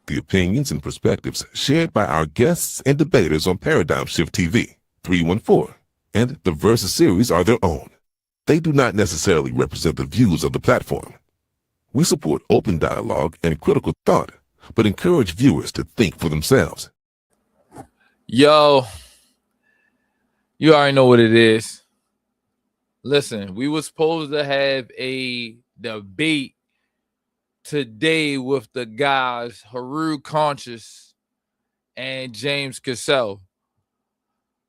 the opinions and perspectives shared by our guests and debaters on Paradigm Shift TV, 314, and the Versus series are their own. They do not necessarily represent the views of the platform. We support open dialogue and critical thought, but encourage viewers to think for themselves. Yo, you already know what it is. Listen, we were supposed to have a debate today with the guys Haru Conscious and James Cassell.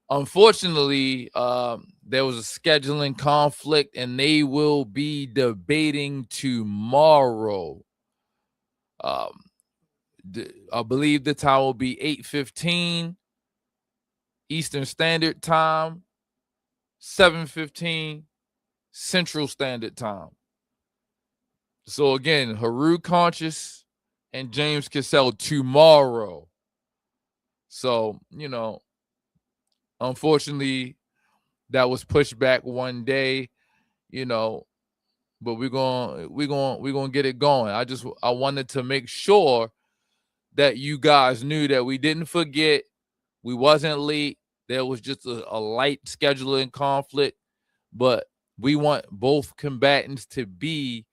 Unfortunately, there was a scheduling conflict, and they will be debating tomorrow. I believe the time will be 8:15 Eastern Standard Time, 7:15 Central Standard Time. So again, Haru Conscious and James Cassell tomorrow. So, unfortunately, that was pushed back one day, but we're gonna get it going. I wanted to make sure that you guys knew that we didn't forget, we wasn't late. There was just a light scheduling conflict, but we want both combatants to be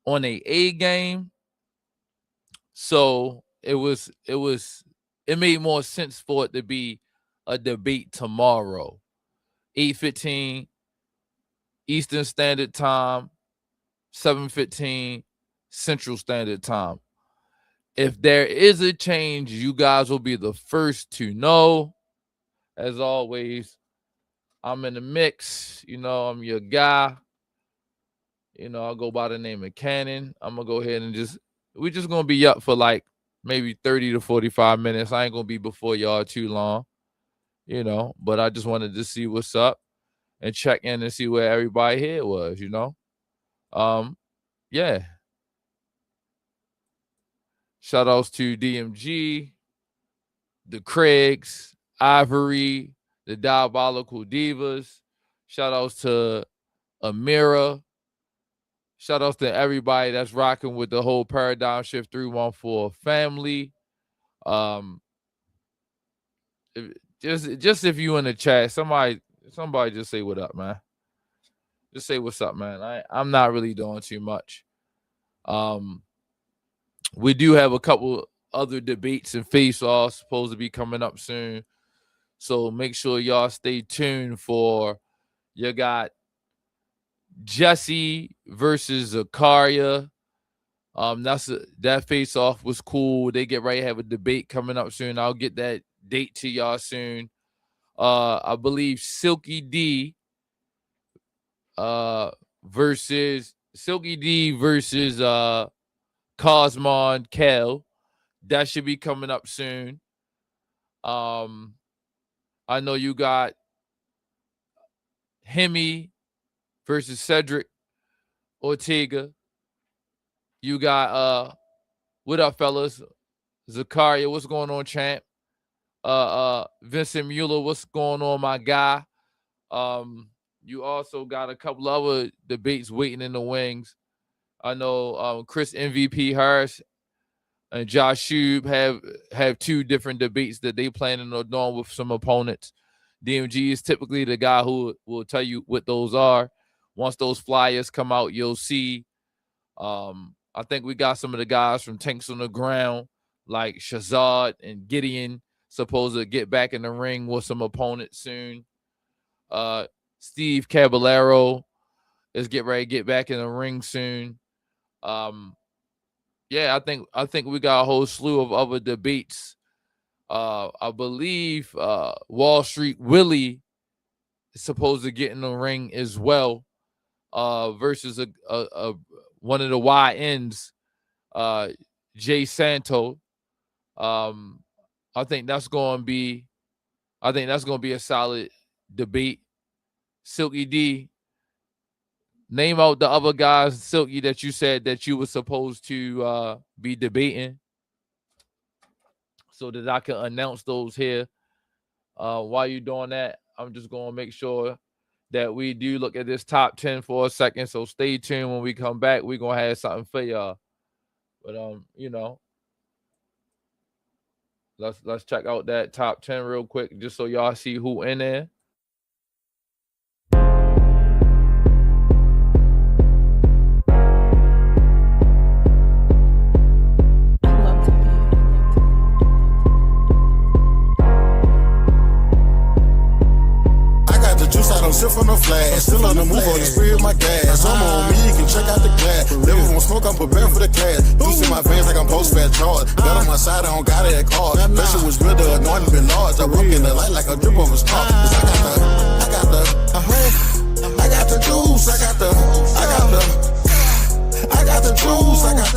on a game. So it made more sense for it to be a debate tomorrow, 8:15 Eastern Standard Time, 7:15 Central Standard Time. If there is a change, you guys will be the first to know. As always, I'm in the mix. I'm your guy. I'll go by the name of Cannon. I'm gonna go ahead and we're just gonna be up for like maybe 30 to 45 minutes. I ain't gonna be before y'all too long, but I just wanted to see what's up and check in and see where everybody here was, yeah. Shout outs to DMG, the Craigs, Ivory, the Diabolical Divas. Shout outs to Amira. Shout outs to everybody that's rocking with the whole Paradigm Shift 314 family. Just if you in the chat, somebody just say what up, man. Just say what's up, man. I'm not really doing too much. We do have a couple other debates and face-offs supposed to be coming up soon. So make sure y'all stay tuned for, you got Jesse versus Zakaria. That face-off was cool. They get ready to have a debate coming up soon. I'll get that date to y'all soon. I believe Silky D versus Cosmon Kel. That should be coming up soon. I know you got Hemi versus Cedric Ortega. You got what up, fellas? Zakaria, what's going on, champ? Vincent Mueller, what's going on, my guy? You also got a couple other debates waiting in the wings. I know Chris MVP Harris and Josh Shube have two different debates that they planning on doing with some opponents. DMG is typically the guy who will tell you what those are. Once those flyers come out, you'll see. I think we got some of the guys from Tanks on the Ground, like Shazad and Gideon, supposed to get back in the ring with some opponents soon. Steve Caballero is getting ready to get back in the ring soon. Yeah, I think we got a whole slew of other debates. I believe Wall Street Willie is supposed to get in the ring as well, versus a one of the YNs, Jay Santo. I think that's going to be a solid debate. Silky D, name out the other guys, Silky, that you said that you were supposed to be debating, so that I can announce those here. While you're doing that, I'm just going to make sure that we do look at this top 10 for a second. So stay tuned. When we come back, we're going to have something for y'all. But, Let's check out that top 10 real quick, just so y'all see who in there. Sip from the flash, still on the move on the spirit of my gas. I'm on me, you can check out the glass. Never want smoke, I'm prepared for the class. Loose in my veins like I'm post-fat charge. Got on my side, I don't got it at cars. Pressure was real, the anointing been large. I walk in the light like a drip of a star. Cause I got the juice, I got the juice, I got the juice, I got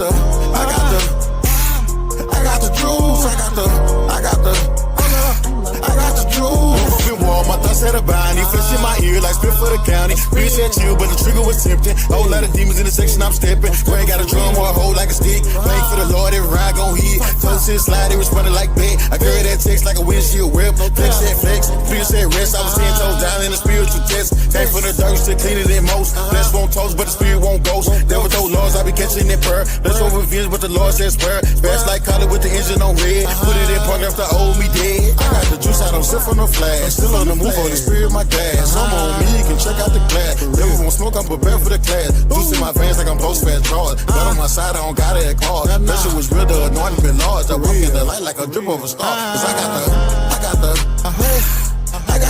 the juice, I got the juice. My thoughts had a bind, he flesh in my ear like spit for the county. Bitch said chill, but the trigger was tempting. Whole lot of demons in the section I'm stepping. Ray got a drum or a hole like a stick. Thank for the Lord, every ride gon' hit. Toast and slide, they responded like that. I carry that text like a windshield whip. Flex said flex, feel said rest. I was 10 toes down in the spiritual test. Came from the dirt, still cleaner than most. Flesh won't toast, but the spirit won't ghost. Devil told laws, I be catching that prayer. Let's go revenge, but the Lord says swear. Fast like collar with the engine on red. Put it in park after old me dead. I got the juice, I don't sip from the flash. Still on the move on the spirit of my gas. I'm on me, you can check out the glass. Never want smoke, I'm prepared for the class. Loose in my veins like I'm post-fat charge. Got on my side, I don't got it at cars. Pressure was real, the anointing been large. I walk in the light like a drip of a star. Cause I got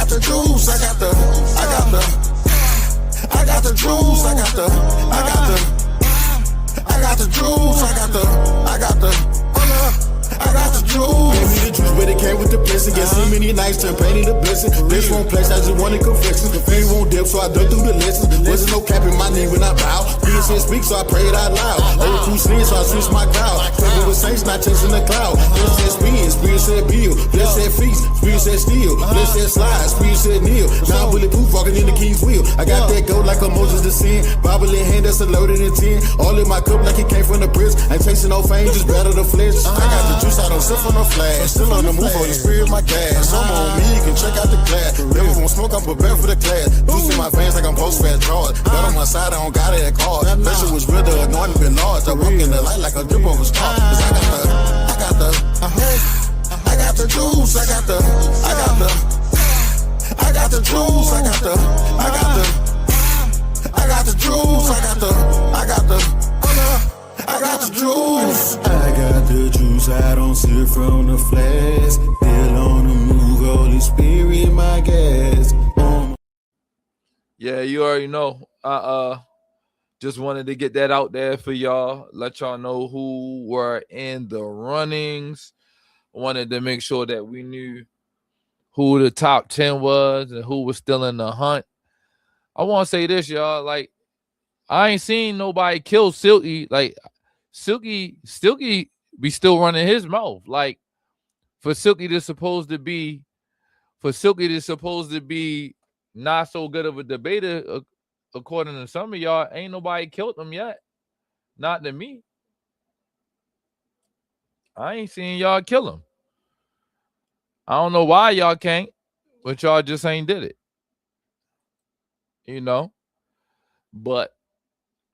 the juice, I got the juice, I got the juice, I got the juice. Gave me the juice, but it came with the blessing. Guess so many nights turn pain into blessing. This won't place, I just wanted confession. The pain won't dip, so I dug through the lessons. Wasn't no cap in my knee when I bow. Spirit said speak, so I prayed out loud. Old crew slid, so I switched my crowd. Covered with saints, not chasing the cloud. Spirit said spin, spirit said build. Bless said feast, spirit said steal. Bless said slide, spirit said kneel. Now I'm bulletproof, walking in the king's wheel. I got that gold like a Moses the sin. Bible in hand, that's a loaded in 10. All in my cup like it came from the prison. Ain't chasing no fame, just battle the flesh. I got the juice, I don't sip from the flash. Still on the move on the spirit of my gas. I'm on me, you can check out the glass. Never want smoke, I'm prepared for the class. Juice in my veins like I'm post-fat charge. Got on my side, I don't got it at cars. Pressure was real, the anointing been large. I walk in the light like a drip of a star. Cause I got the juice, I got the juice, I got the juice, I got the juice. I got the juice, I don't sip from the flask. Still on the move, Holy Spirit, my gas. Yeah, you already know. Just wanted to get that out there for y'all. Let y'all know who were in the runnings. Wanted to make sure that we knew who the top 10 was and who was still in the hunt. I want to say this, y'all. Like, I ain't seen nobody kill Silky. Like, Silky be still running his mouth. Like, for Silky to supposed to be not so good of a debater, according to some of y'all, ain't nobody killed him yet. Not to me. I ain't seen y'all kill him. I don't know why y'all can't, but y'all just ain't did it. You know? But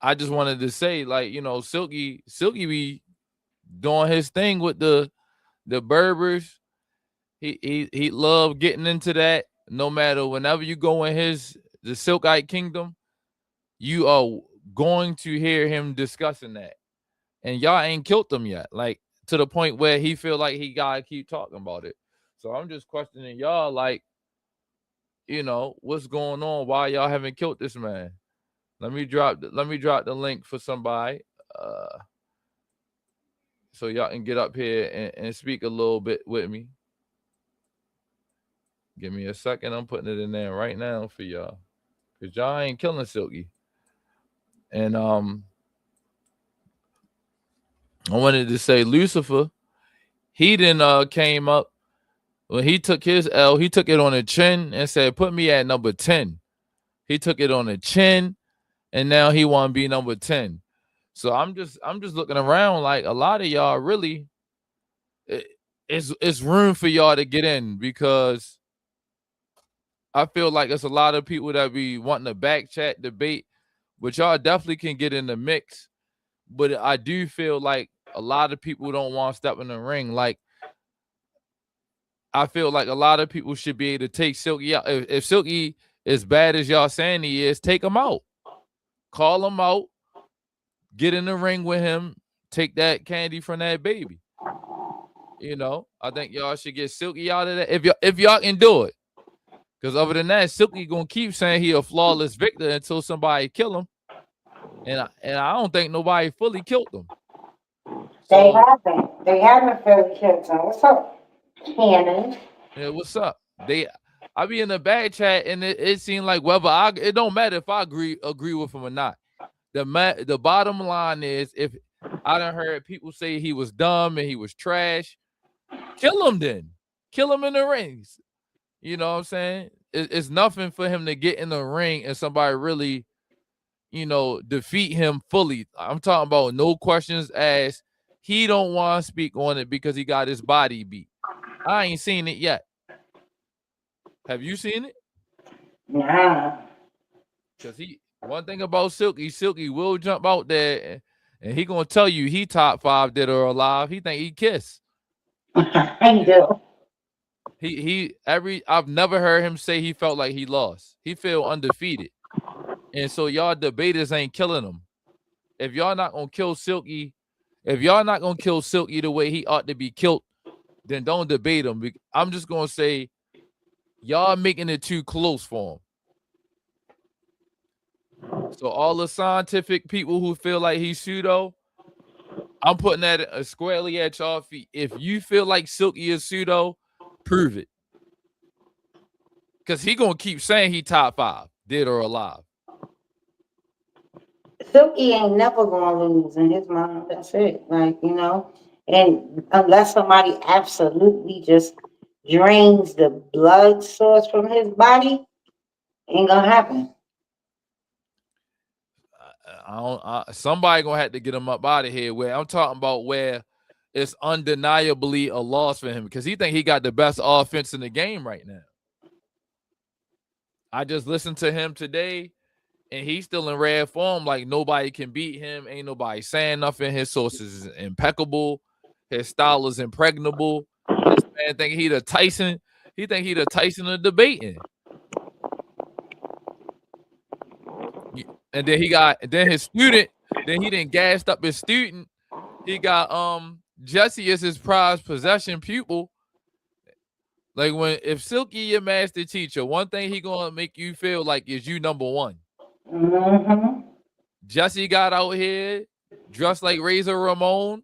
I just wanted to say, like, you know, Silky be doing his thing with the Berbers. He love getting into that. No matter whenever you go in the Silkite Kingdom, you are going to hear him discussing that. And y'all ain't killed him yet. Like, to the point where he feel like he gotta keep talking about it. So I'm just questioning y'all, like, you know, what's going on? Why y'all haven't killed this man? Let me drop the link for somebody, so y'all can get up here and speak a little bit with me. Give me a second. I'm putting it in there right now for y'all, cause y'all ain't killing Silky. And I wanted to say Lucifer, he then came up when he took his L. He took it on the chin and said, "Put me at number 10." He took it on the chin. And now he want to be number 10. So I'm just looking around, like, a lot of y'all really, it's room for y'all to get in, because I feel like it's a lot of people that be wanting to back chat debate, but y'all definitely can get in the mix. But I do feel like a lot of people don't want to step in the ring. Like, I feel like a lot of people should be able to take Silky out. If Silky as bad as y'all saying he is, take him out. Call him out. Get in the ring with him. Take that candy from that baby. You know, I think y'all should get Silky out of that if y'all can do it. Because other than that, Silky gonna keep saying he a flawless victor until somebody kill him. And I don't think nobody fully killed him. They haven't. They haven't fully killed him. What's up, Cannon? Yeah, what's up? I be in the back chat and it seemed like whether it don't matter if I agree with him or not. The bottom line is if I done heard people say he was dumb and he was trash, kill him then. Kill him in the rings. You know what I'm saying? It's nothing for him to get in the ring and somebody really, defeat him fully. I'm talking about no questions asked. He don't want to speak on it because he got his body beat. I ain't seen it yet. Have you seen it? Nah. Because one thing about Silky will jump out there and he gonna tell you he top 5 dead or alive. He think he Kiss. I do. I've never heard him say he felt like he lost. He feel undefeated. And so y'all debaters ain't killing him. If y'all not gonna kill Silky, the way he ought to be killed, then don't debate him. I'm just gonna say y'all making it too close for him. So all the scientific people who feel like he's pseudo, I'm putting that squarely at y'all feet. If you feel like Silky is pseudo, prove it. Because he gonna keep saying he top 5, dead or alive. Silky ain't never gonna lose in his mind. That's it. And unless somebody absolutely just drains the blood source from his body, ain't gonna happen. Somebody gonna have to get him up out of here. Where I'm talking about where it's undeniably a loss for him because he think he got the best offense in the game right now. I just listened to him today, and he's still in rare form. Like nobody can beat him. Ain't nobody saying nothing. His sources is impeccable. His style is impregnable. This man think he the Tyson. He think he the Tyson of debating. And then his student. Then he didn't gassed up his student. He got Jesse as his prized possession pupil. Like if Silky your master teacher, one thing he gonna make you feel like is you number one. Mm-hmm. Jesse got out here dressed like Razor Ramon.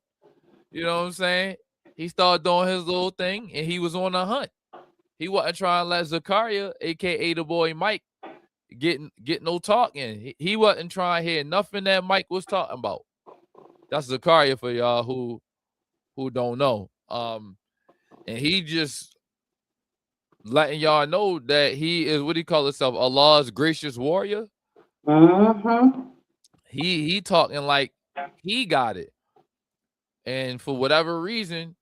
You know what I'm saying? He started doing his little thing, and he was on a hunt. He wasn't trying to let Zakaria, aka the boy Mike, get no talking. He wasn't trying to hear nothing that Mike was talking about. That's Zakaria for y'all who don't know. And he just letting y'all know that he is what he call himself, Allah's gracious warrior. Mm-hmm. He talking like he got it. And for whatever reason,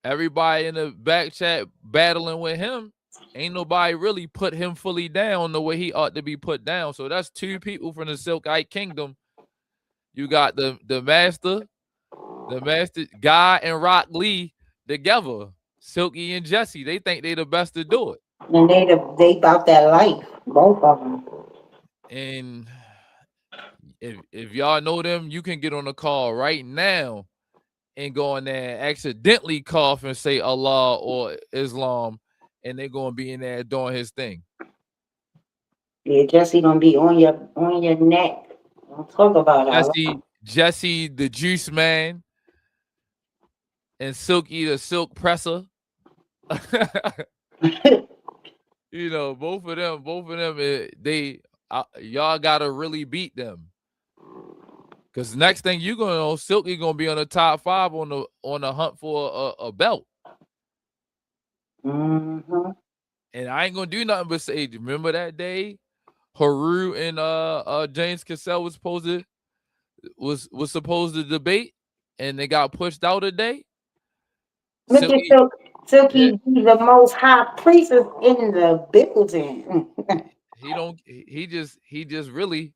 everybody in the back chat battling with him, ain't nobody really put him fully down the way he ought to be put down. So that's 2 people from the Silkite Kingdom. You got the master Guy and Rock Lee together. Silky and Jesse, they think they the best to do it. And they about that life, both of them. And if y'all know them, you can get on a call right now and go in there and accidentally cough and say Allah or Islam, and they're gonna be in there doing his thing. Yeah, Jesse gonna be on your neck. Don't talk about Jesse the juice man and Silky the silk presser. You know, both of them, y'all gotta really beat them. Because next thing you gonna know, Silky gonna be on the top 5 on the hunt for a belt. Mm-hmm. And I ain't gonna do nothing but say, remember that day Haru and James Cassell was supposed to debate, and they got pushed out a day. Look at Silky, be the most high priestess in the building. He just really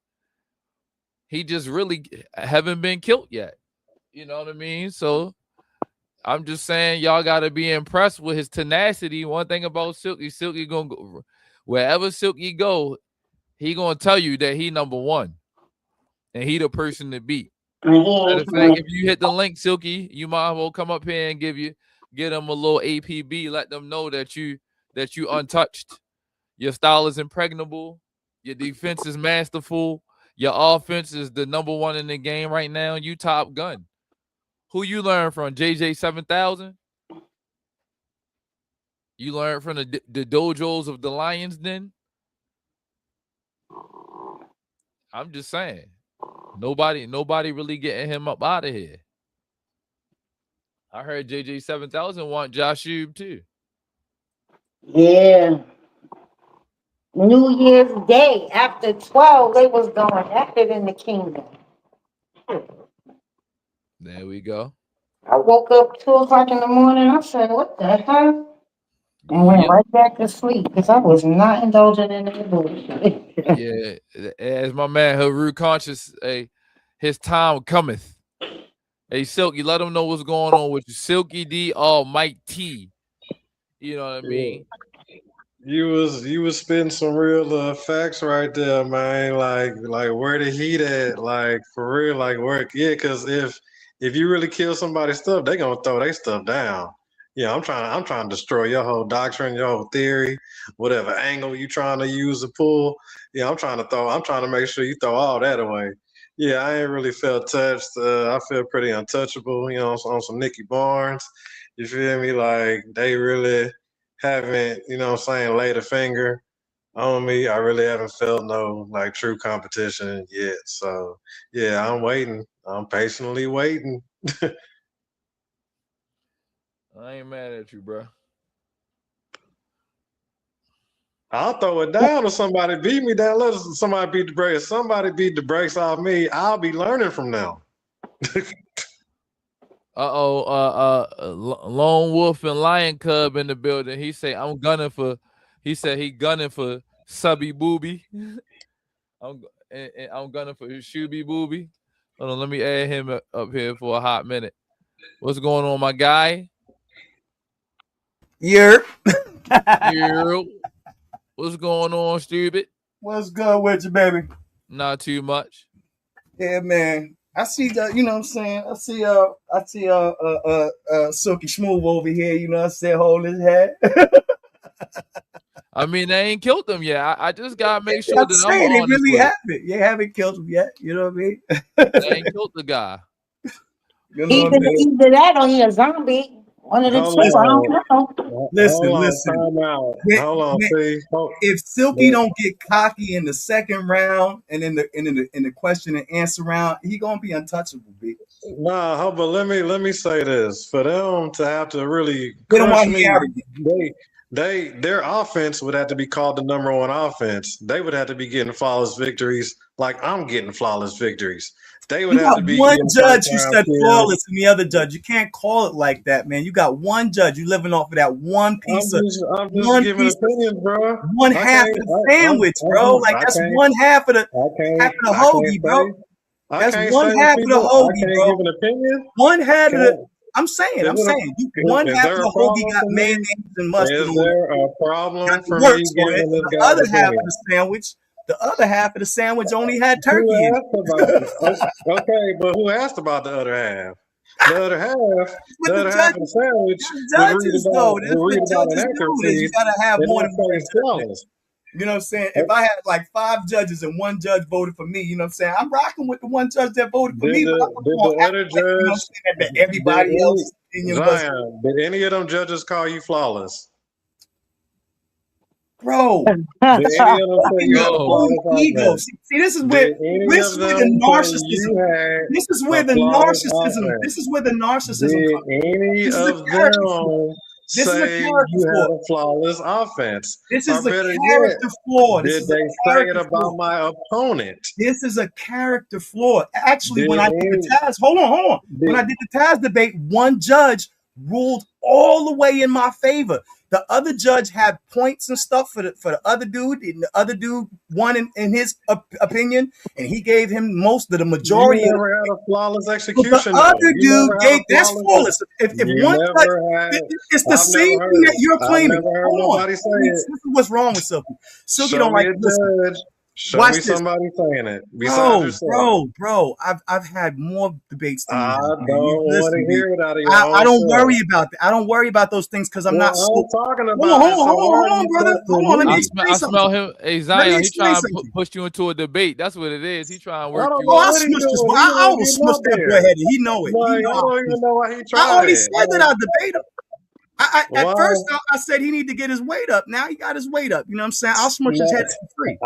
haven't been killed yet. You know what I mean? So I'm just saying, y'all got to be impressed with his tenacity. One thing about Silky gonna go wherever Silky go, he gonna tell you that he number one, and he the person to beat. And he Matter ain't of fact, if playing. you hit the link, Silky, you might as well come up here and get them a little APB. Let them know that you untouched. Your style is impregnable. Your defense is masterful. Your offense is the number one in the game right now. You top gun. Who you learn from? JJ 7000? You learn from the dojos of the Lions Den? I'm just saying. Nobody really getting him up out of here. I heard JJ 7000 want Josh Hube too. Yeah. New Year's Day after 12, they was going at it in the kingdom. There we go. I woke up 2 o'clock in the morning. I said, "What the hell?" And went Yep. right back to sleep because I was not indulging in the bullshit. Yeah, as my man Haru Conscious, his time cometh. Hey, Silky, let him know what's going on with you. Silky D Almighty. You know what I mean? You was spitting some real facts right there, man. Like where the heat at? Like for real, like where? Yeah, because if you really kill somebody's stuff, they gonna throw their stuff down. Yeah, I'm trying to destroy your whole doctrine, your whole theory, whatever angle you trying to use to pull. Yeah, I'm trying to make sure you throw all that away. Yeah, I ain't really felt touched. I feel pretty untouchable, you know, on some Nicky Barnes. You feel me? Like they really haven't, you know what I'm saying, laid a finger on me. I really haven't felt no like true competition yet. So yeah, I'm waiting. I'm patiently waiting. I ain't mad at you, bro. I'll throw it down if somebody beat me down. Let somebody beat the brakes. If somebody beat the brakes off me, I'll be learning from them. Lone Wolf and Lion Cub in the building. He said he gunning for Subby Booby. I'm gunning for Shooby Booby. Hold on, let me add him up here for a hot minute. What's going on, my guy? Yerp. Yerp. What's going on, stupid? What's good with you, baby? Not too much. Yeah, man. I see the, you know what I'm saying? I see Silky Smooth over here, you know what I'm saying, hold his head. I mean, they ain't killed him yet. I just gotta make sure I'm that saying, I'm they honest really with it. haven't. You haven't killed him yet, you know what I mean? They ain't killed the guy. You know what I mean? Either that or he a zombie. One of the Hold two. I on. don't know. Listen. Time out. Hold on, please. If Silky don't get cocky in the second round and in the question and answer round, he gonna be untouchable, B. Nah, but let me say this. For them to have to really They don't crush want me, arrogant. their offense would have to be called the number one offense. They would have to be getting flawless victories like I'm getting flawless victories. They would You have got to be one getting judge who first-round said kills. flawless and the other judge. You can't call it like that, man. You got one judge. You living off of that one piece I'm just giving opinions, bro. One half of the sandwich, bro. Like that's one half of the hoagie, bro. That's one half of the hoagie, bro. Give an opinion. One half of the. I'm saying, one half of the hoagie got mayonnaise and mustard on it. Is there a problem for me giving this the guy other half opinion? of the sandwich? The other half of the sandwich only had turkey in it. Okay, but who asked about the other half? The other half of the sandwich. Judges, though. That's what judges do. You gotta have more than one judge. You know what I'm saying? If I had like 5 judges and one judge voted for me, you know what I'm saying? I'm rocking with the one judge that voted for me. Did the other judge, you know what I'm saying, that everybody else's opinion Zion, did any of them judges call you flawless? Bro, did any of them say you had a flawless ego. See, this is where the narcissism. This is where the narcissism. This is where the narcissism comes. Any of them say you had a flawless offense? This is a character flaw. Did they say it about my opponent? This is a character flaw. Actually, when I did the Taz, hold on. When I did the Taz debate, one judge ruled all the way in my favor. The other judge had points and stuff for the other dude, and the other dude won in his opinion, and he gave him the majority. You never had a flawless But execution. the other dude gave that's flawless. If one it's the same thing that you're claiming. Hold on. This is what's wrong with Silky. Silky don't like listen. Show me somebody saying it. Bro, I've had more debates than you. I don't want to hear it out of your I don't worry about that. I don't worry about those things because I'm not talking about. Hold on, brother. Hold on, let me I smell him. Hey, Zion, he trying to push you into a debate. That's what it is. He trying to work you. I always smush that boy-headed. He know it. I don't even know why he tried. I already said that I'll debate him. At first, I said he need to get his weight up. Now he got his weight up. You know what I'm saying? I'll smush his head for free.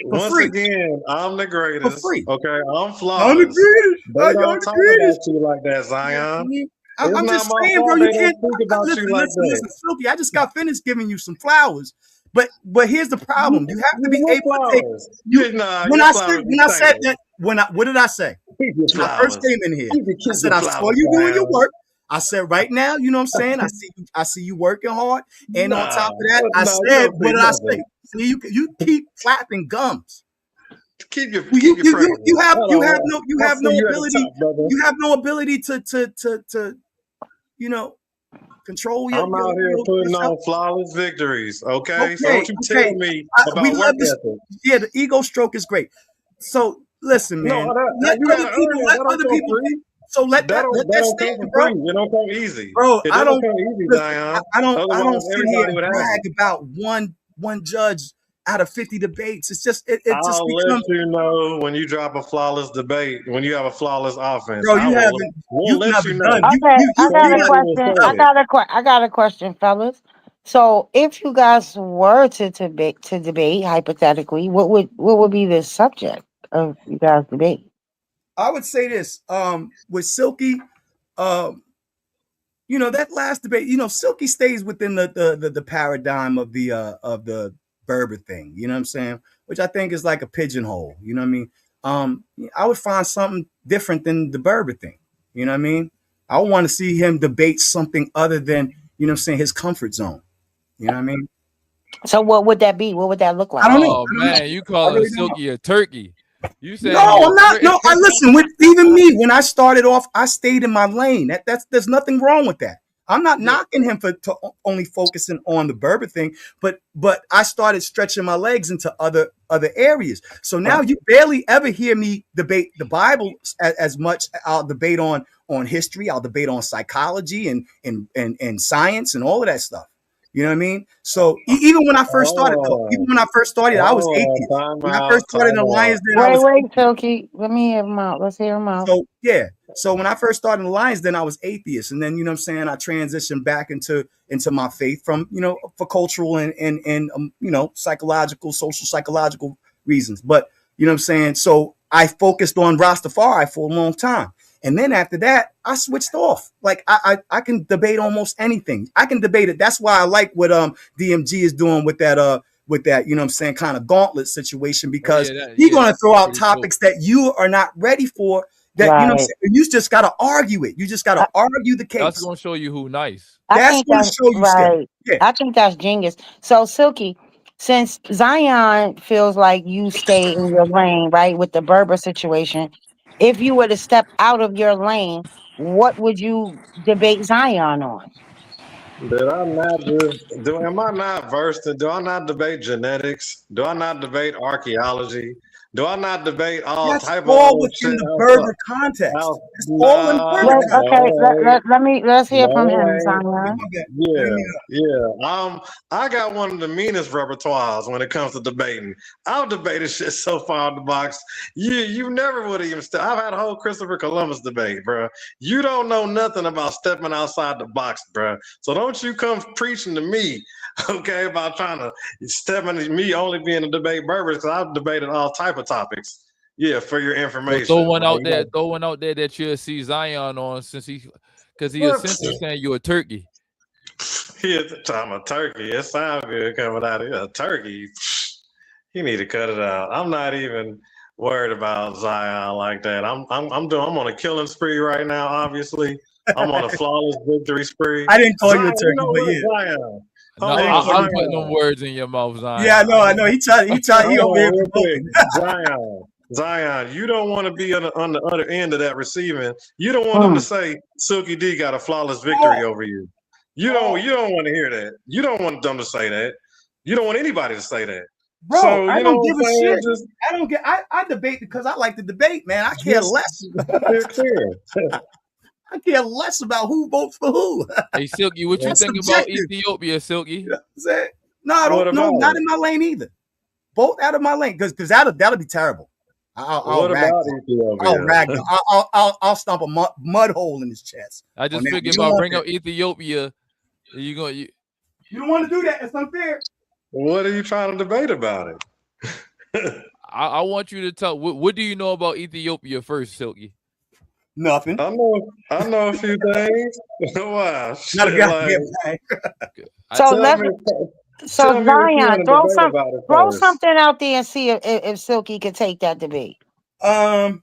Once again, I'm the greatest. For free. Okay, I'm flawless. I'm the greatest. They don't talk about you like that, Zion. I'm just saying, bro. You can't think about you like that. Listen, Silky, I just got finished giving you some flowers. But here's the problem. You have to be able to take. When I said that, what did I say? When I first came in here, I said I saw you doing your work. I said, right now, you know what I'm saying? I see you working hard. And on top of that, I said, what did I say? See, you keep flapping gums. You have no ability to control your. I'm out here putting on flawless victories. Okay, so don't you tell me about work ethic. Yeah, the ego stroke is great. So listen, man. Let other people. So let that stand, bro. It don't come easy, bro. I don't sit here and brag about one judge out of 50 debates. It's just I'll let you know when you drop a flawless debate, when you have a flawless offense. Bro, you haven't done. I got a question, fellas. So if you guys were to debate hypothetically, what would be the subject of you guys' debate? I would say this, with Silky, that last debate, Silky stays within the paradigm of the Berber thing, you know what I'm saying? Which I think is like a pigeonhole, you know what I mean? I would find something different than the Berber thing, you know what I mean? I want to see him debate something other than, you know what I'm saying, his comfort zone, you know what I mean? So what would that be? What would that look like? I don't know. Man, you calling Silky a turkey. You said no, I'm not. No, I listen. With even me, when I started off, I stayed in my lane. There's nothing wrong with that. I'm not knocking him for only focusing on the Berber thing, but I started stretching my legs into other areas. So now you barely ever hear me debate the Bible as much. I'll debate on history. I'll debate on psychology and science and all of that stuff. You know what I mean? So even when I first started, I was atheist. When I first started in Lions Den, wait, Silky. Let me hear him out. Let's hear him out. So yeah. So when I first started in Lions Den, I was atheist, and then you know what I'm saying, I transitioned back into my faith from for cultural and psychological, social psychological reasons. But you know what I'm saying. So I focused on Rastafari for a long time. And then after that, I switched off. Like I can debate almost anything. I can debate it. That's why I like what DMG is doing with that, you know what I'm saying, kind of gauntlet situation, because he's going to throw out topics that you are not ready for. That you know what I'm saying? You just got to argue it. You just got to argue the case. That's going to show you who nice. That's going to show you right. Yeah. I think that's genius. So Silky, since Zion feels like you stay in your lane, right, with the Berber situation, if you were to step out of your lane, what would you debate Zion on? Am I not versed in? Do I not debate genetics? Do I not debate archaeology? Do I not debate all type of all within the Berber context? It's all in Berber context. Okay, let's hear from him, Zion. Yeah. I got one of the meanest repertoires when it comes to debating. I've debated shit so far in the box. You never would have even I've had a whole Christopher Columbus debate, bro. You don't know nothing about stepping outside the box, bro. So don't you come preaching to me, okay, about trying to step into me only being a debate Berbers, because I've debated all type of topics. Yeah, for your information. So throw one out there that you'll see Zion on, because he essentially saying you're a turkey. I'm a turkey. It sounds good coming out of here. A turkey. You need to cut it out. I'm not even worried about Zion like that. I'm on a killing spree right now. Obviously, I'm on a flawless victory spree. I didn't call you a turkey, but yeah. Zion. No, I didn't I'm call you putting them words in your mouth, Zion. Yeah, I know. He over here Real quick. promoting. Zion, you don't want to be on the other end of that receiving. You don't want them to say Silky D got a flawless victory over you. You don't want to hear that. You don't want them to say that. You don't want anybody to say that. Bro, So, I you know don't give what a I'm saying? shit. Just I don't get. I debate because I like to debate, man. I care less. clear. I care less about who votes for who. Hey, Silky, what you That's think subjective. about Ethiopia, Silky? You know what I'm saying? No, I What don't. No, about not it? in my lane either. Both out of my lane, because that'll be terrible. I'll What rag about them. Ethiopia? I'll rag them. I'll stomp a mud hole in his chest. I just on that. figured You if I don't bring want up Ethiopia, you don't want to do that. It's unfair. What are you trying to debate about it? I want you to tell what do you know about Ethiopia first, Silky? Nothing. I know a few things. Wow. Not a Shit, goddamn like, thing. So tell let me, so tell me what you Zion, want to debate about it throw first. something out there and see if Silky can take that debate. Well,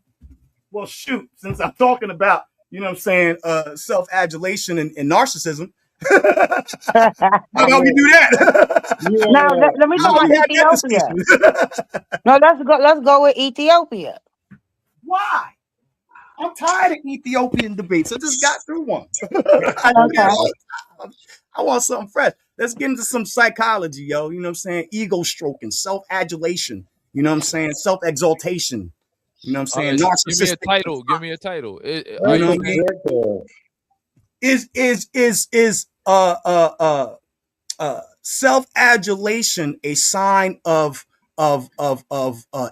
shoot. Since I'm talking about, you know what I'm saying, self-adulation and narcissism, how about we do that? Now let me How talk about we about have that Ethiopia. discussion? No, let's go with Ethiopia. Why? I'm tired of Ethiopian debates. I just got through one. I do Okay. that all the time. I want something fresh. Let's get into some psychology, yo. You know what I'm saying? Ego stroking, self-adulation. You know what I'm saying? Self-exaltation. You know what I'm saying? Give me a Narcissistic. title. Give me a title. You know what I mean? Is self-adulation a sign of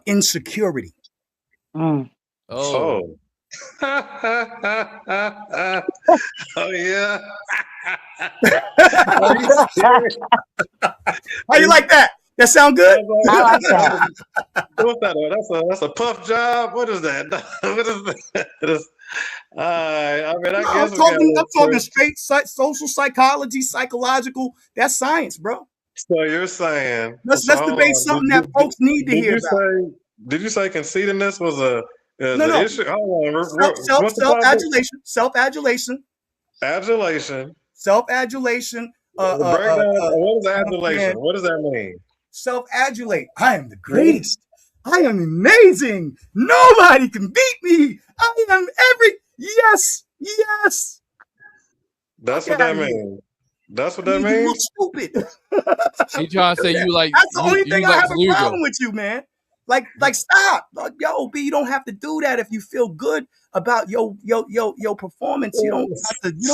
insecurity? Mm. Oh. Oh yeah. How you like that? That sound good? I like that. What's that? That's a puff job. What is that? What is that? I mean, I guess I'm talking straight social psychology, psychological. That's science, bro. So you're saying Let's debate something that folks need to hear about. Did you say conceitedness was an No. issue? Hold on. Self-adulation. Adulation. Self-adulation. Break down. What is adulation? What does that mean? Self-adulate. I am the greatest. I am amazing. Nobody can beat me. I am yes. That's what that means. That's what that You means. look stupid. He trying to say you like That's the only thing I like have a problem with you, man. Like stop. Like, yo, B, you don't have to do that if you feel good about your performance. You don't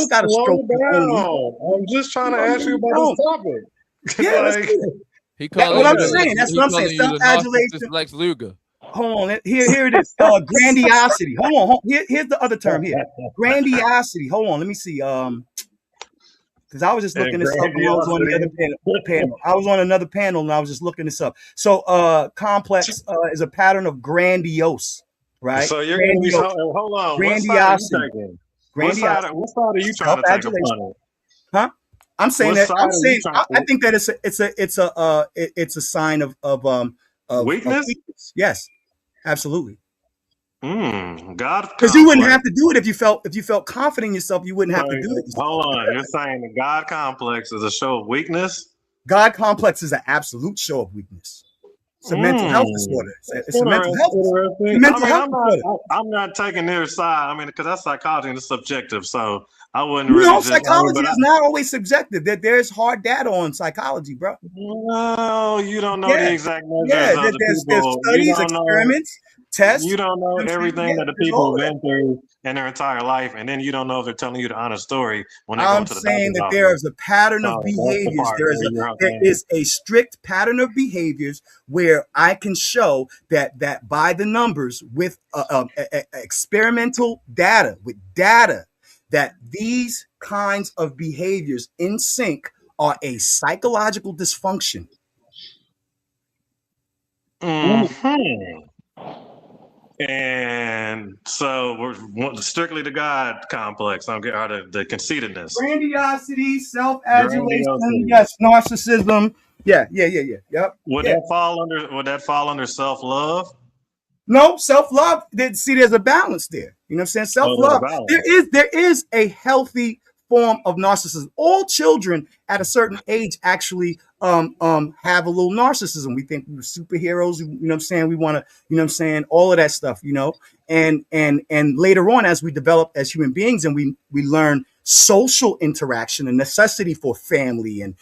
gotta stroke your own ego. I'm just trying to ask you about this topic. Yeah, Like, he calling what I'm you saying. That's what I'm saying. you the Self-adulation. narcissist Lex Luger. Hold on. Here it is. Grandiosity. Hold on. Here's the other term here. Grandiosity. Hold on. Let me see. Because I was just looking this up when I was on the other panel. I was on another panel and I was just looking this up. So complex is a pattern of grandiose, right? So you're going to be hold on. Grandiosity. What side are you trying to take upon it? Huh? I'm saying What that. side I'm are you saying. trying I think that it's a sign of weakness? Yes, absolutely. God. Because you wouldn't have to do it if you felt confident in yourself. You wouldn't have to do it. Hold on. You're saying the God complex is a show of weakness? God complex is an absolute show of weakness. It's a mental health disorder. It's a mental health disorder. I'm not taking their side. I mean, because that's psychology and it's subjective. So I wouldn't really. No, psychology is not always subjective. There's hard data on psychology, bro. No, you don't know the exact measures of the there's people. studies, experiments, tests. You don't know everything that the people have been through in their entire life, and then you don't know if they're telling you the honest story when they go to the doctor's saying that there is a pattern of behaviors. There is a strict pattern of behaviors where I can show that by the numbers with experimental data, that these kinds of behaviors in sync are a psychological dysfunction. And so we're strictly the God complex, or the conceitedness. Grandiosity, self-adulation, yes, narcissism. Yeah. Yep. Would that fall under self-love? No, self-love. There's a balance there. You know what I'm saying? Self-love. There is a healthy form of narcissism. All children at a certain age actually have a little narcissism. We think we're superheroes, you know what I'm saying? We want to, you know what I'm saying, all of that stuff, you know. And later on, as we develop as human beings and we learn social interaction, the necessity for family and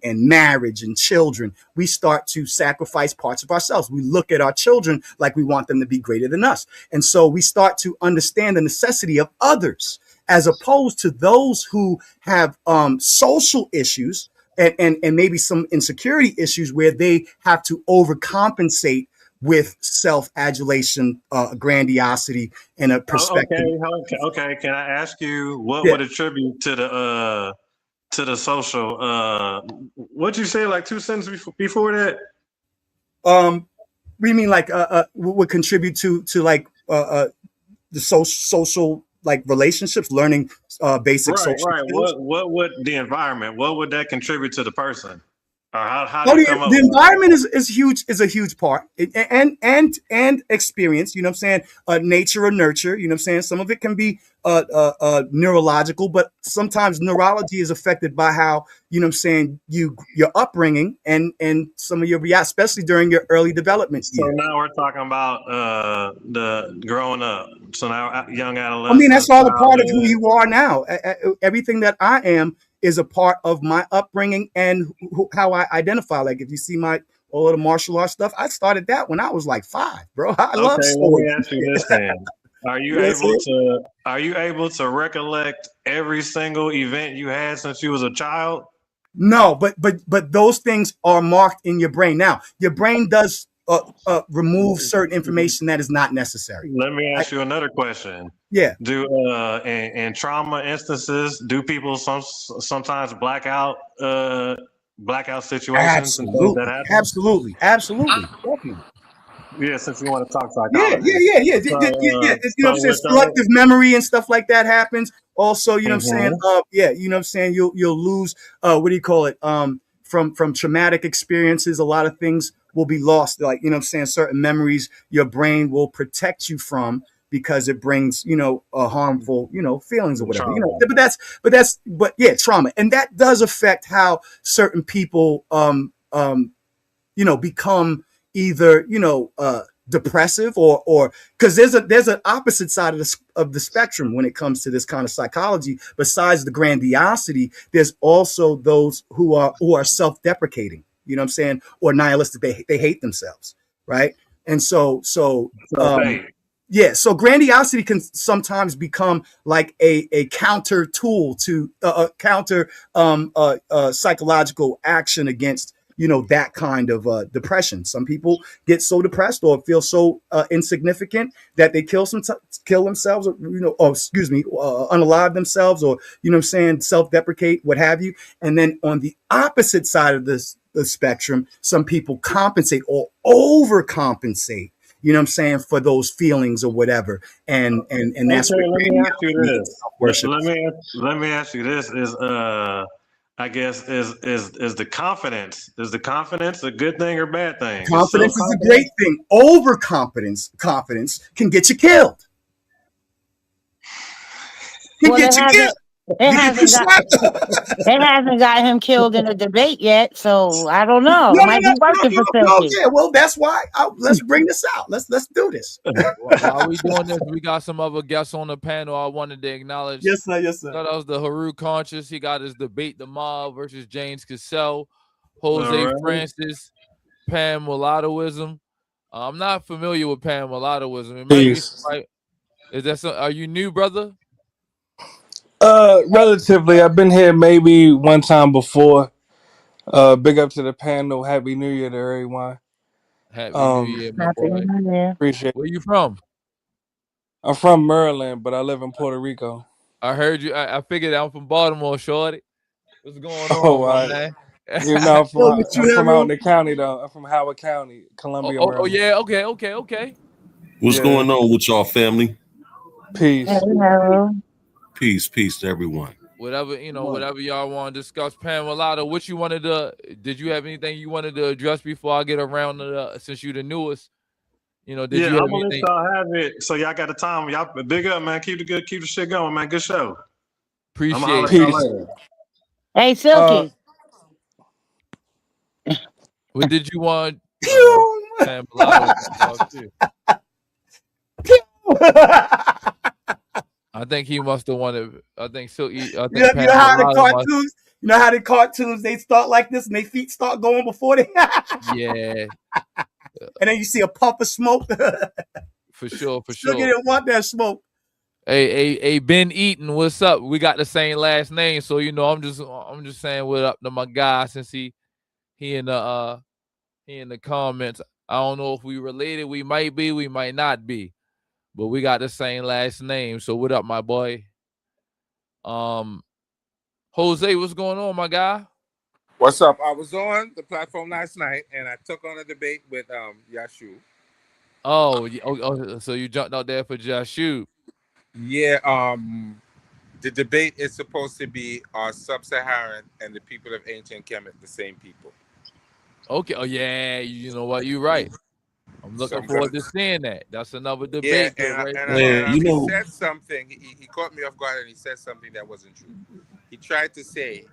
marriage and children, we start to sacrifice parts of ourselves. We look at our children like we want them to be greater than us. And so we start to understand the necessity of others, as opposed to those who have social issues and maybe some insecurity issues where they have to overcompensate with self-adulation, grandiosity, and a perspective. Okay. Can I ask you what Yeah. would attribute to the social? What'd you say? Like 2 sentences before that? We mean like would contribute to like the social like relationships, learning basic social Right. skills. What would the environment? What would that contribute to the person? Or how Oh, do you come up the with environment is huge, is a huge part, and experience. You know what I'm saying? Nature or nurture. You know what I'm saying? Some of it can be neurological, but sometimes neurology is affected by how, you know what I'm saying, your upbringing and some of your especially during your early development So years. now we're talking about the growing up. So now young I adolescents. mean, that's all a part of who childhood. you are now. Everything that I am is a part of my upbringing and how I identify. Like if you see all of the martial arts stuff, I started that when I was like 5, bro. I love Okay, let swords. me ask you this then. Are you Yes, able to recollect every single event you had since you was a child? No, but those things are marked in your brain. Now, your brain does remove certain information that is not necessary. Let me ask you another question. Yeah. Do in trauma instances, do people sometimes blackout situations and things that happen? Absolutely. Definitely. Yeah, since you want to talk Yeah. psychology. You know what I'm saying? Selective memory and stuff like that happens. Also, you know what I'm saying? You know what I'm saying? You'll lose what do you call it? From traumatic experiences, a lot of things will be lost. Like, you know what I'm saying, certain memories your brain will protect you from because it brings, you know, harmful, you know, feelings or whatever. Trauma. You know, but yeah, trauma. And that does affect how certain people you know, become either, you know, depressive or because there's an opposite side of the spectrum when it comes to this kind of psychology. Besides the grandiosity, there's also those who are self-deprecating, you know what I'm saying, or nihilistic. They hate themselves, right? And so yeah, so grandiosity can sometimes become like a counter tool to a counter psychological action against, you know, that kind of depression. Some people get so depressed or feel so insignificant that they kill themselves, or, you know, unalive themselves, or, you know what I'm saying, self-deprecate, what have you. And then on the opposite side of the spectrum, some people compensate or overcompensate, you know what I'm saying, for those feelings or whatever. And that's okay, what let me ask you this. worship. Let me ask you this. Is I guess is the confidence a good thing or bad thing? Confidence is a great thing. Confidence can get you killed. It hasn't got him killed in a debate yet, so I don't know. Might be working for Silky. Yeah, well, that's why. Let's bring this out. Let's do this. While we doing this, we got some other guests on the panel I wanted to acknowledge. Yes, sir. Yes, sir. That was the Haru Conscious. He got his debate the mob versus James Cassell, Jose right. Francis, Pan Mulattoism. I'm not familiar with Pan Mulattoism. It might be, right? Is that some, are you new, brother? Relatively. I've been here maybe one time before. Big up to the panel. Happy New Year to everyone. Happy New Year, my boy. Appreciate it. Where you from? I'm from Maryland, but I live in Puerto Rico. I heard you. I figured I'm from Baltimore, shorty. What's going on, my man? You know, I'm from out in the county, though. I'm from Howard County, Columbia, Maryland. Oh, yeah. Okay. What's going on with y'all, family? Peace. Hello. Peace to everyone. Whatever y'all want to discuss. Pan Mulatto, what you wanted to? Did you have anything you wanted to address before I get around to since you the newest? You know, did you have I'm gonna anything? let y'all have it. So y'all got the time. Y'all big up, man. Keep the shit going, man. Good show. Appreciate holler it. at y'all Peace. later. Hey, Silky. What did you want? Pew! Sam Mulatto to talk too. Pew! I think he must have wanted. I think Silky. I think You know Pam how the Mulatto must. cartoons, they start like this and their feet start going before they Yeah, and then you see a puff of smoke. for sure, for Still sure. didn't want that smoke. Hey, Ben Eaton, what's up? We got the same last name, so you know, I'm just saying what up to my guy since he in the comments. I don't know if we related. We might be, we might not be, but we got the same last name. So what up, my boy? Jose, what's going on, my guy? What's up? I was on the platform last night and I took on a debate with Yashu. Oh, so you jumped out there for Jashu. Yeah, the debate is supposed to be are sub-Saharan and the people of ancient Kemet the same people. Okay. Oh yeah, you know what? You're right. I'm looking forward to seeing that. That's another debate. He said something. He caught me off guard and he said something that wasn't true. He tried to say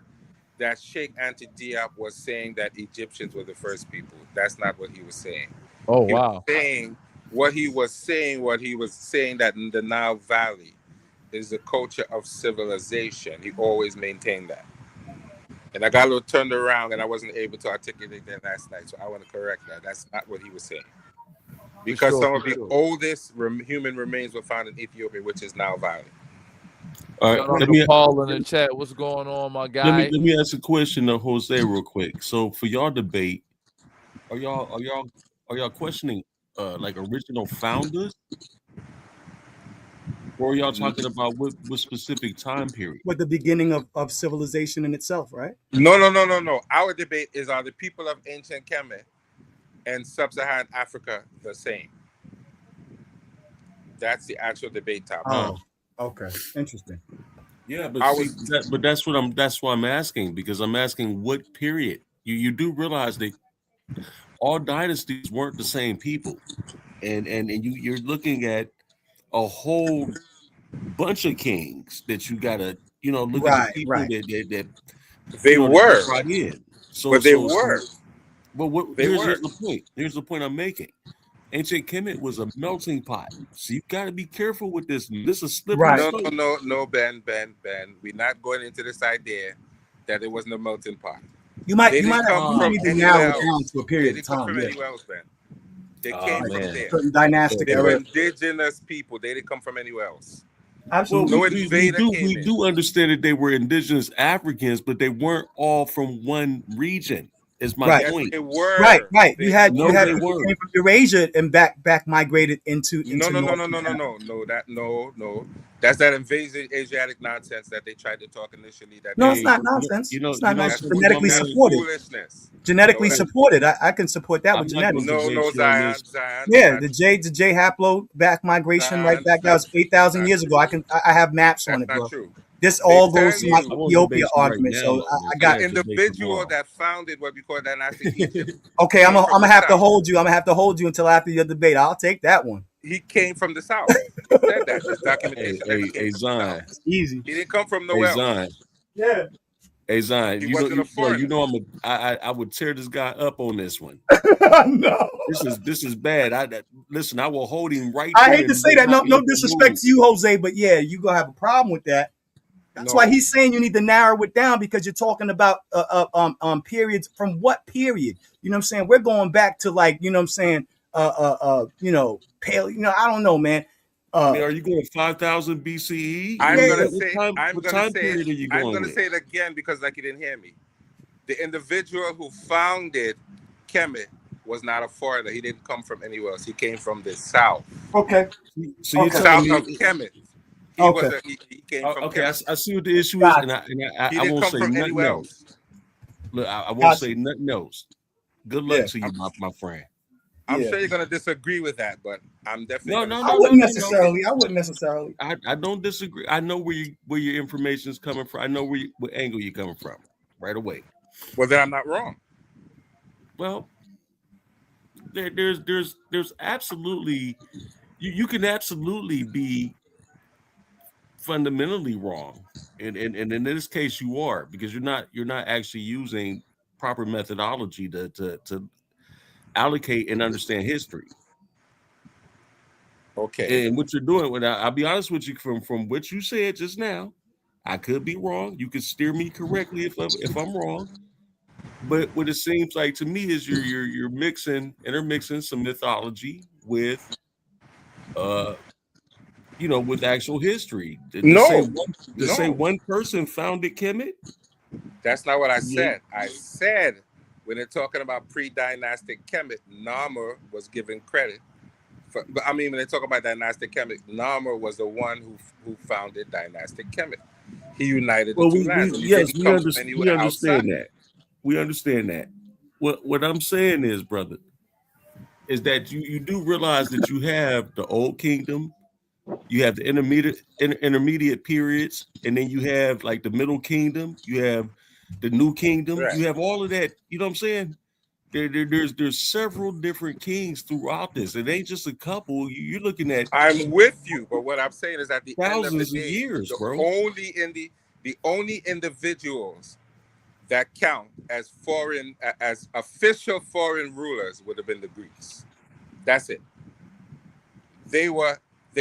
that Sheikh Anta Diop was saying that Egyptians were the first people. That's not what he was saying. Oh, wow. He was saying that in the Nile Valley is the culture of civilization. He always maintained that. And I got a little turned around and I wasn't able to articulate that last night. So I want to correct that. That's not what he was saying. Because some of the oldest human remains were found in Ethiopia, which is Nile Valley. All right, let me Paul in the chat. What's going on, my guy? Let me ask a question to Jose real quick. So for y'all debate, are y'all questioning like original founders, or are y'all talking about what specific time period? What the beginning of civilization in itself, right? No. Our debate is, are the people of ancient Kemet and sub-Saharan Africa the same? That's the actual debate topic. Oh, okay, interesting. Yeah, but that's why I'm asking, because I'm asking what period. You do realize that all dynasties weren't the same people, and you're looking at a whole bunch of kings that you gotta look at the people that they were right in. But here's the point. Here's the point I'm making. Ancient Kemet was a melting pot, so you got to be careful with this. This is slippery. No, Ben. We're not going into this idea that it wasn't a melting pot. You might have to narrow it down to a period of time. From anywhere else, Ben. They came from there. Certain dynastic they were indigenous people. They didn't come from anywhere else. Absolutely. Well, we do understand that they were indigenous Africans, but they weren't all from one region. Is my point. They were. Right. You had they people came from Eurasia and back migrated into No. That's that invasive Asiatic nonsense that they tried to talk initially. It's not nonsense. It's not nonsense. Genetically supported. Genetically supported. I can support that with genetics. No, Zion. Yeah, the J haplo back migration right back. That was 8,000 years ago. I have maps on it, bro. Not true. This all goes to my Ethiopia argument. So I got the individual that founded what we call dynastic Egypt. Okay, I'm gonna have to hold you. I'm gonna have to hold you until after your debate. I'll take that one. He came from the South. He said that. There's documentation. Hey, Zion. Easy. He didn't come from nowhere. Zion. Yeah. Hey, Zion. I would tear this guy up on this one. No. This is bad. Listen, I will hold him right. I hate to say that. No disrespect to you, Jose, but yeah, you gonna have a problem with that. That's why he's saying you need to narrow it down, because you're talking about periods. From what period? You know what I'm saying? We're going back to, like, you know what I'm saying, pale, I don't know, man. Are you going 5,000 BCE? I'm gonna say it again because like you didn't hear me. The individual who founded Kemet was not a foreigner. He didn't come from anywhere else. He came from the south. Okay. So you're south of Kemet. He came from Kemet. I see what the issue is, and I won't say nothing else. Look, I won't say nothing else. Good luck to you, my friend. I'm sure you're gonna disagree with that, but I'm definitely no. I wouldn't necessarily. I don't disagree. I know where your information is coming from. I know what angle you're coming from right away. Well, then I'm not wrong. Well, there's absolutely you can absolutely be fundamentally wrong, and in this case you are, because you're not actually using proper methodology to allocate and understand history. Okay. And what you're doing, I'll be honest with you, from what you said just now, I could be wrong. You could steer me correctly if I'm wrong. But what it seems like to me is you're intermixing some mythology with with actual history. To say one person founded Kemet. That's not what I Yeah. said. I said when they're talking about pre-dynastic Kemet, Narmer was given credit. But I mean, when they talk about dynastic Kemet, Narmer was the one who founded dynastic Kemet. He united the two lands. So we understand that. We understand that. What I'm saying is, brother, is that you do realize that you have the Old Kingdom, you have the intermediate periods, and then you have like the Middle Kingdom, you have the New Kingdom, Right. you have all of that. You know what I'm saying? There's several different kings throughout this. It ain't just a couple. You're looking at. I'm with you, but what I'm saying is at the end of the Thousands of day, years, bro. the only individuals that count as official foreign rulers would have been the Greeks. That's it. They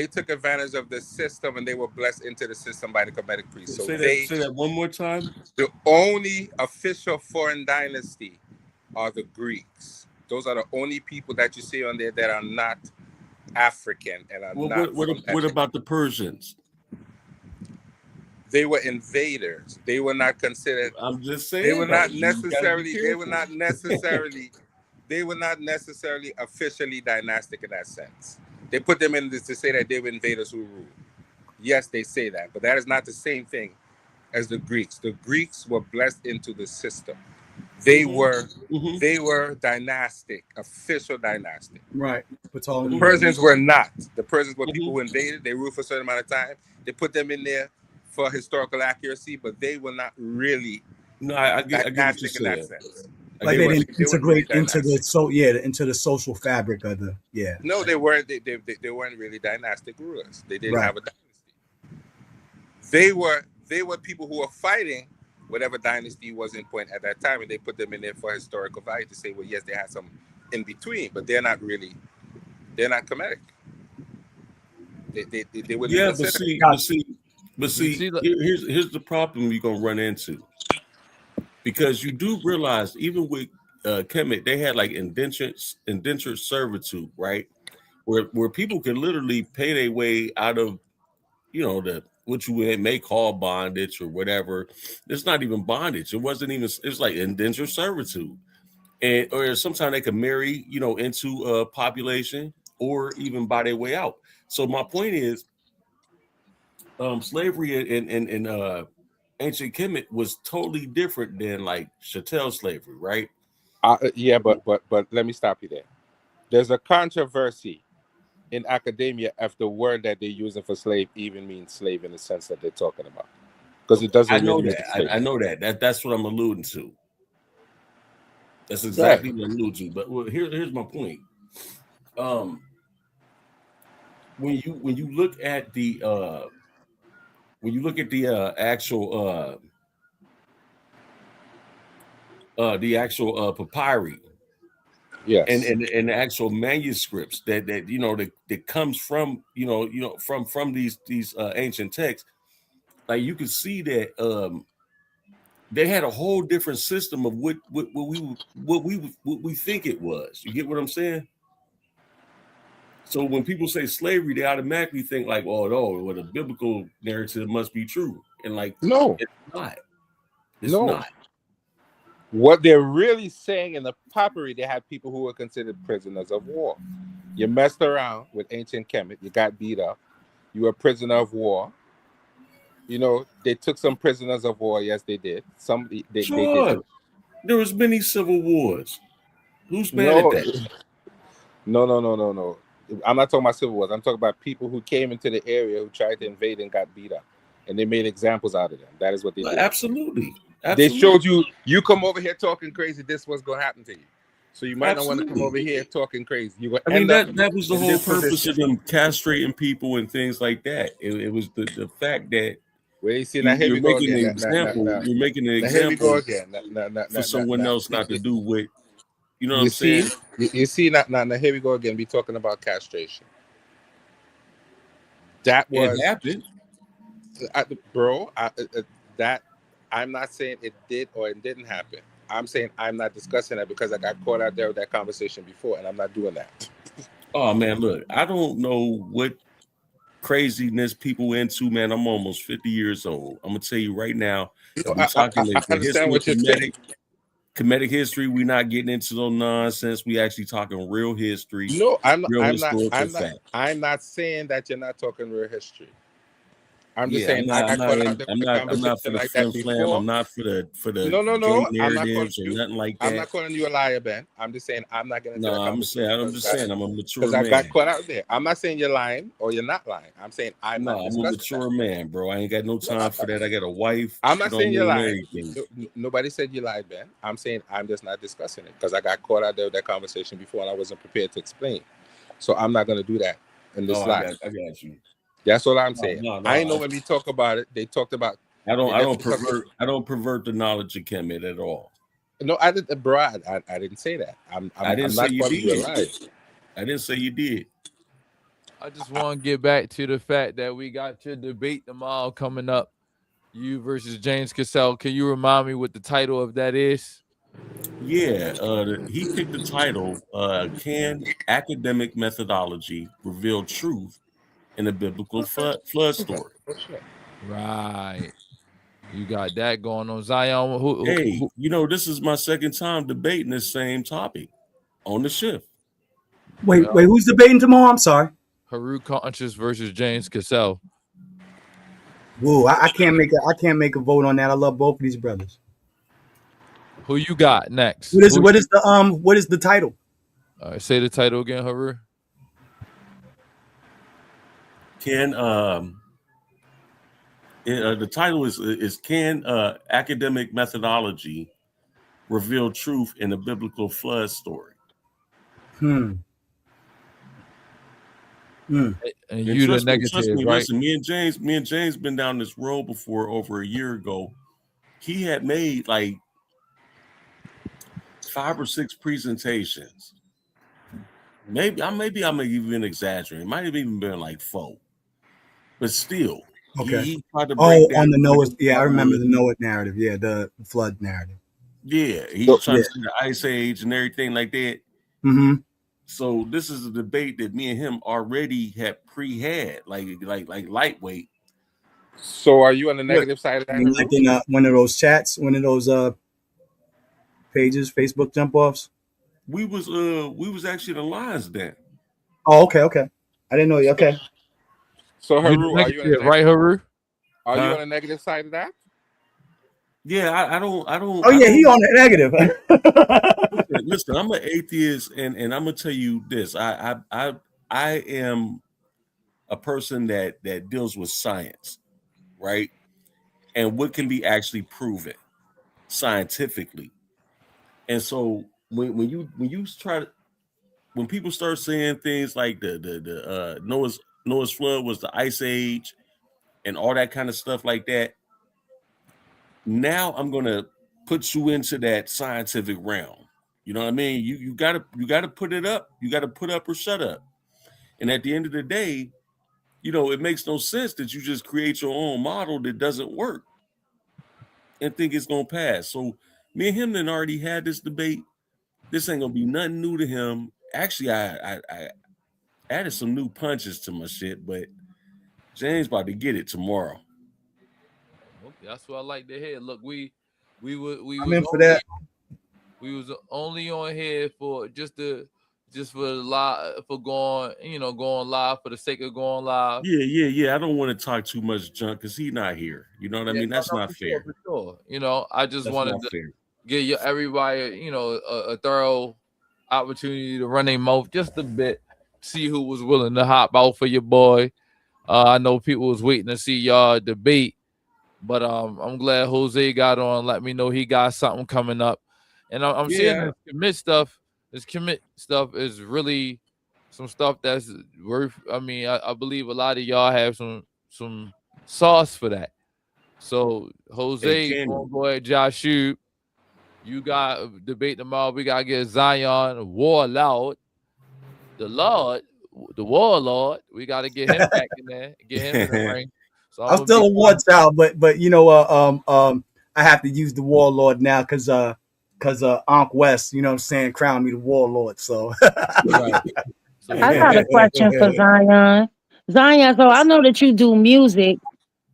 took advantage of the system and they were blessed into the system by the Kemetic priests. So say that one more time. The only official foreign dynasty are the Greeks. Those are the only people that you see on there that are not African and are not. What about the Persians? They were invaders. They were not considered. I'm just saying. They were not necessarily. They were not necessarily. They were not necessarily officially dynastic in that sense. They put them in this to say that they were invaders who ruled. Yes, they say that, but that is not the same thing as the Greeks. The Greeks were blessed into the system. They were dynastic, official dynastic. Right. The Persians were not. The Persians were people who invaded. They ruled for a certain amount of time. They put them in there for historical accuracy, but they were not really I get what you're in that saying. sense. Like they didn't integrate into the social fabric of the No, they weren't. They weren't really dynastic rulers. They didn't have a dynasty. They were people who were fighting whatever dynasty was in point at that time, and they put them in there for historical value to say, well, yes, they had some in between, but they're not Kemetic. They wouldn't. But see, here's the problem you're gonna run into, because you do realize even with Kemet, they had like indentured servitude, right? Where people could literally pay their way out of, what you may call bondage or whatever. It's not even bondage. It wasn't even. It's like indentured servitude, or sometimes they could marry, into a population or even buy their way out. So my point is, slavery in ancient Kemet was totally different than like chattel slavery, right? Yeah, but let me stop you there. There's a controversy in academia if the word that they're using for slave even means slave in the sense that they're talking about, because it doesn't. I know that. I know that. That's what I'm alluding to. That's exactly what I'm alluding to. But here's my point. When you look at the actual papyri, yes, and the actual manuscripts that comes from from these ancient texts, like you can see that they had a whole different system of what we think it was. You get what I'm saying? So when people say slavery, they automatically think like, oh no, well, the biblical narrative must be true, and like, no, it's not. It's not. What they're really saying in the papyri, they had people who were considered prisoners of war. You messed around with ancient Kemet, you got beat up, you were a prisoner of war. They took some prisoners of war. Yes, they did. They did. There was many civil wars. Who's mad at that? No. I'm not talking about civil wars. I'm talking about people who came into the area who tried to invade and got beat up, and they made examples out of them. That is what they did. Absolutely. They showed you come over here talking crazy. This was going to happen to you. So you might not want to come Absolutely. over here talking crazy. You will I mean, end up that was the in whole this purpose position. of them castrating people and things like that. It was the fact that Where you see, now here you're we go making an again. example. You're making an Now here we go example again. for someone else not to do what, you know what You I'm saying? see, you see, now here we go again. We talking about castration. That It was, happened. bro. That I'm not saying it did or it didn't happen. I'm saying I'm not discussing that because I got caught out there with that conversation before, and I'm not doing that. Oh man, look, I don't know what craziness people into, man. I'm almost 50 years old. I'm gonna tell you right now. You know, We talking I the understand history what of you're saying. comedic history. We're not getting into no nonsense. We actually talking real history. No, real historical fact. I'm not saying that you're not talking real history. I'm just Yeah, saying I'm I got caught out there with a not for conversation the like that flim flam. before. I'm not for the No. gay I'm not calling narratives or you. nothing like I'm that. not calling you a liar, Ben. I'm just saying I'm not getting into that No, conversation. I'm just saying I'm a mature Because I man. got caught out there. I'm not saying you're lying or you're not lying. I'm saying I'm No, not I'm a discussing mature man, bro. I ain't got no time for that. I got a wife. I'm not you know saying what you're I mean, lying. and everything. Nobody said you lied, Ben. I'm saying I'm just not discussing it because I got caught out there with that conversation before and I wasn't prepared to explain. So I'm not going to do that in this I live. got you. That's what I'm saying. No, I know when we talk about it, they talked about. I don't pervert the knowledge of Kemet at all. No, I didn't, bro. I didn't say that. I didn't I'm say not you calling you a did. liar. I didn't say you did. I just want to get back to the fact that we got your debate tomorrow coming up. You versus James Cassell. Can you remind me what the title of that is? Yeah, he picked the title, Can Academic Methodology Reveal Truth in a Biblical Flood Story? Right. You got that going on. Zion, Hey, you know, this is my second time debating this same topic on the shift. Wait, who's debating tomorrow? I'm sorry. Haru Conscious versus James Cassell. Whoa, I can't make a vote on that. I love both of these brothers. Who you got next? What is the title? Say the title again, Haru. Can the title is Can Academic Methodology Reveal Truth in a Biblical Flood Story? And you the negative, trust me, right? Listen, me and James been down this road before over a year ago. He had made like 5 or 6 presentations. Maybe I may even exaggerate. It might have even been like 4. But still, okay. He tried to break down on the Noah. Yeah, I remember the Noah narrative. Yeah, the flood narrative. Yeah, he's trying to say the Ice Age and everything like that. Mm-hmm. So this is a debate that me and him already had pre-had, like lightweight. So are you on the negative side of that? Like in one of those chats, one of those pages, Facebook jump offs? We was actually the lines then. Oh, okay. I didn't know you. Okay. So Haru, are you on the right, Haru? Are you on the negative side of that? Yeah, I don't. Oh yeah, he on the negative. Listen, I'm an atheist, and I'm gonna tell you this. I am a person that deals with science, right? And what can be actually proven scientifically. And so when people start saying things like the Noah's flood was the Ice Age and all that kind of stuff like that, now I'm gonna put you into that scientific realm. You know what I mean? You gotta put it up. You gotta put up or shut up. And at the end of the day, you know, it makes no sense that you just create your own model that doesn't work and think it's gonna pass. So me and him then already had this debate. This ain't gonna be nothing new to him. Actually, I added some new punches to my shit, but James about to get it tomorrow. That's what I like to hear. Look, we I'm in for that. We was only on here for going live, for the sake of going live. Yeah. I don't want to talk too much junk because he's not here. You know what I mean? That's not fair. For sure. You know, I just That's wanted not to fair. give everybody, a thorough opportunity to run their mouth just a bit, see who was willing to hop out for your boy. I know people was waiting to see y'all debate, but I'm glad Jose got on. Let me know he got something coming up, and I'm seeing the commit stuff. this commit stuff is really some stuff that's worth. I mean, I believe a lot of y'all have some sauce for that. So Jose, Hey, Candy. go ahead, Josh Shube. You got debate tomorrow. We gotta get Zion Warlord, the Warlord. We gotta get him back in there, get him in the ring. So I'm still a war child, but you know, I have to use the Warlord now because Ankh West, you know what I'm saying, crowned me the Warlord. So Right. So I got a question for Zion. Zion, so I know that you do music,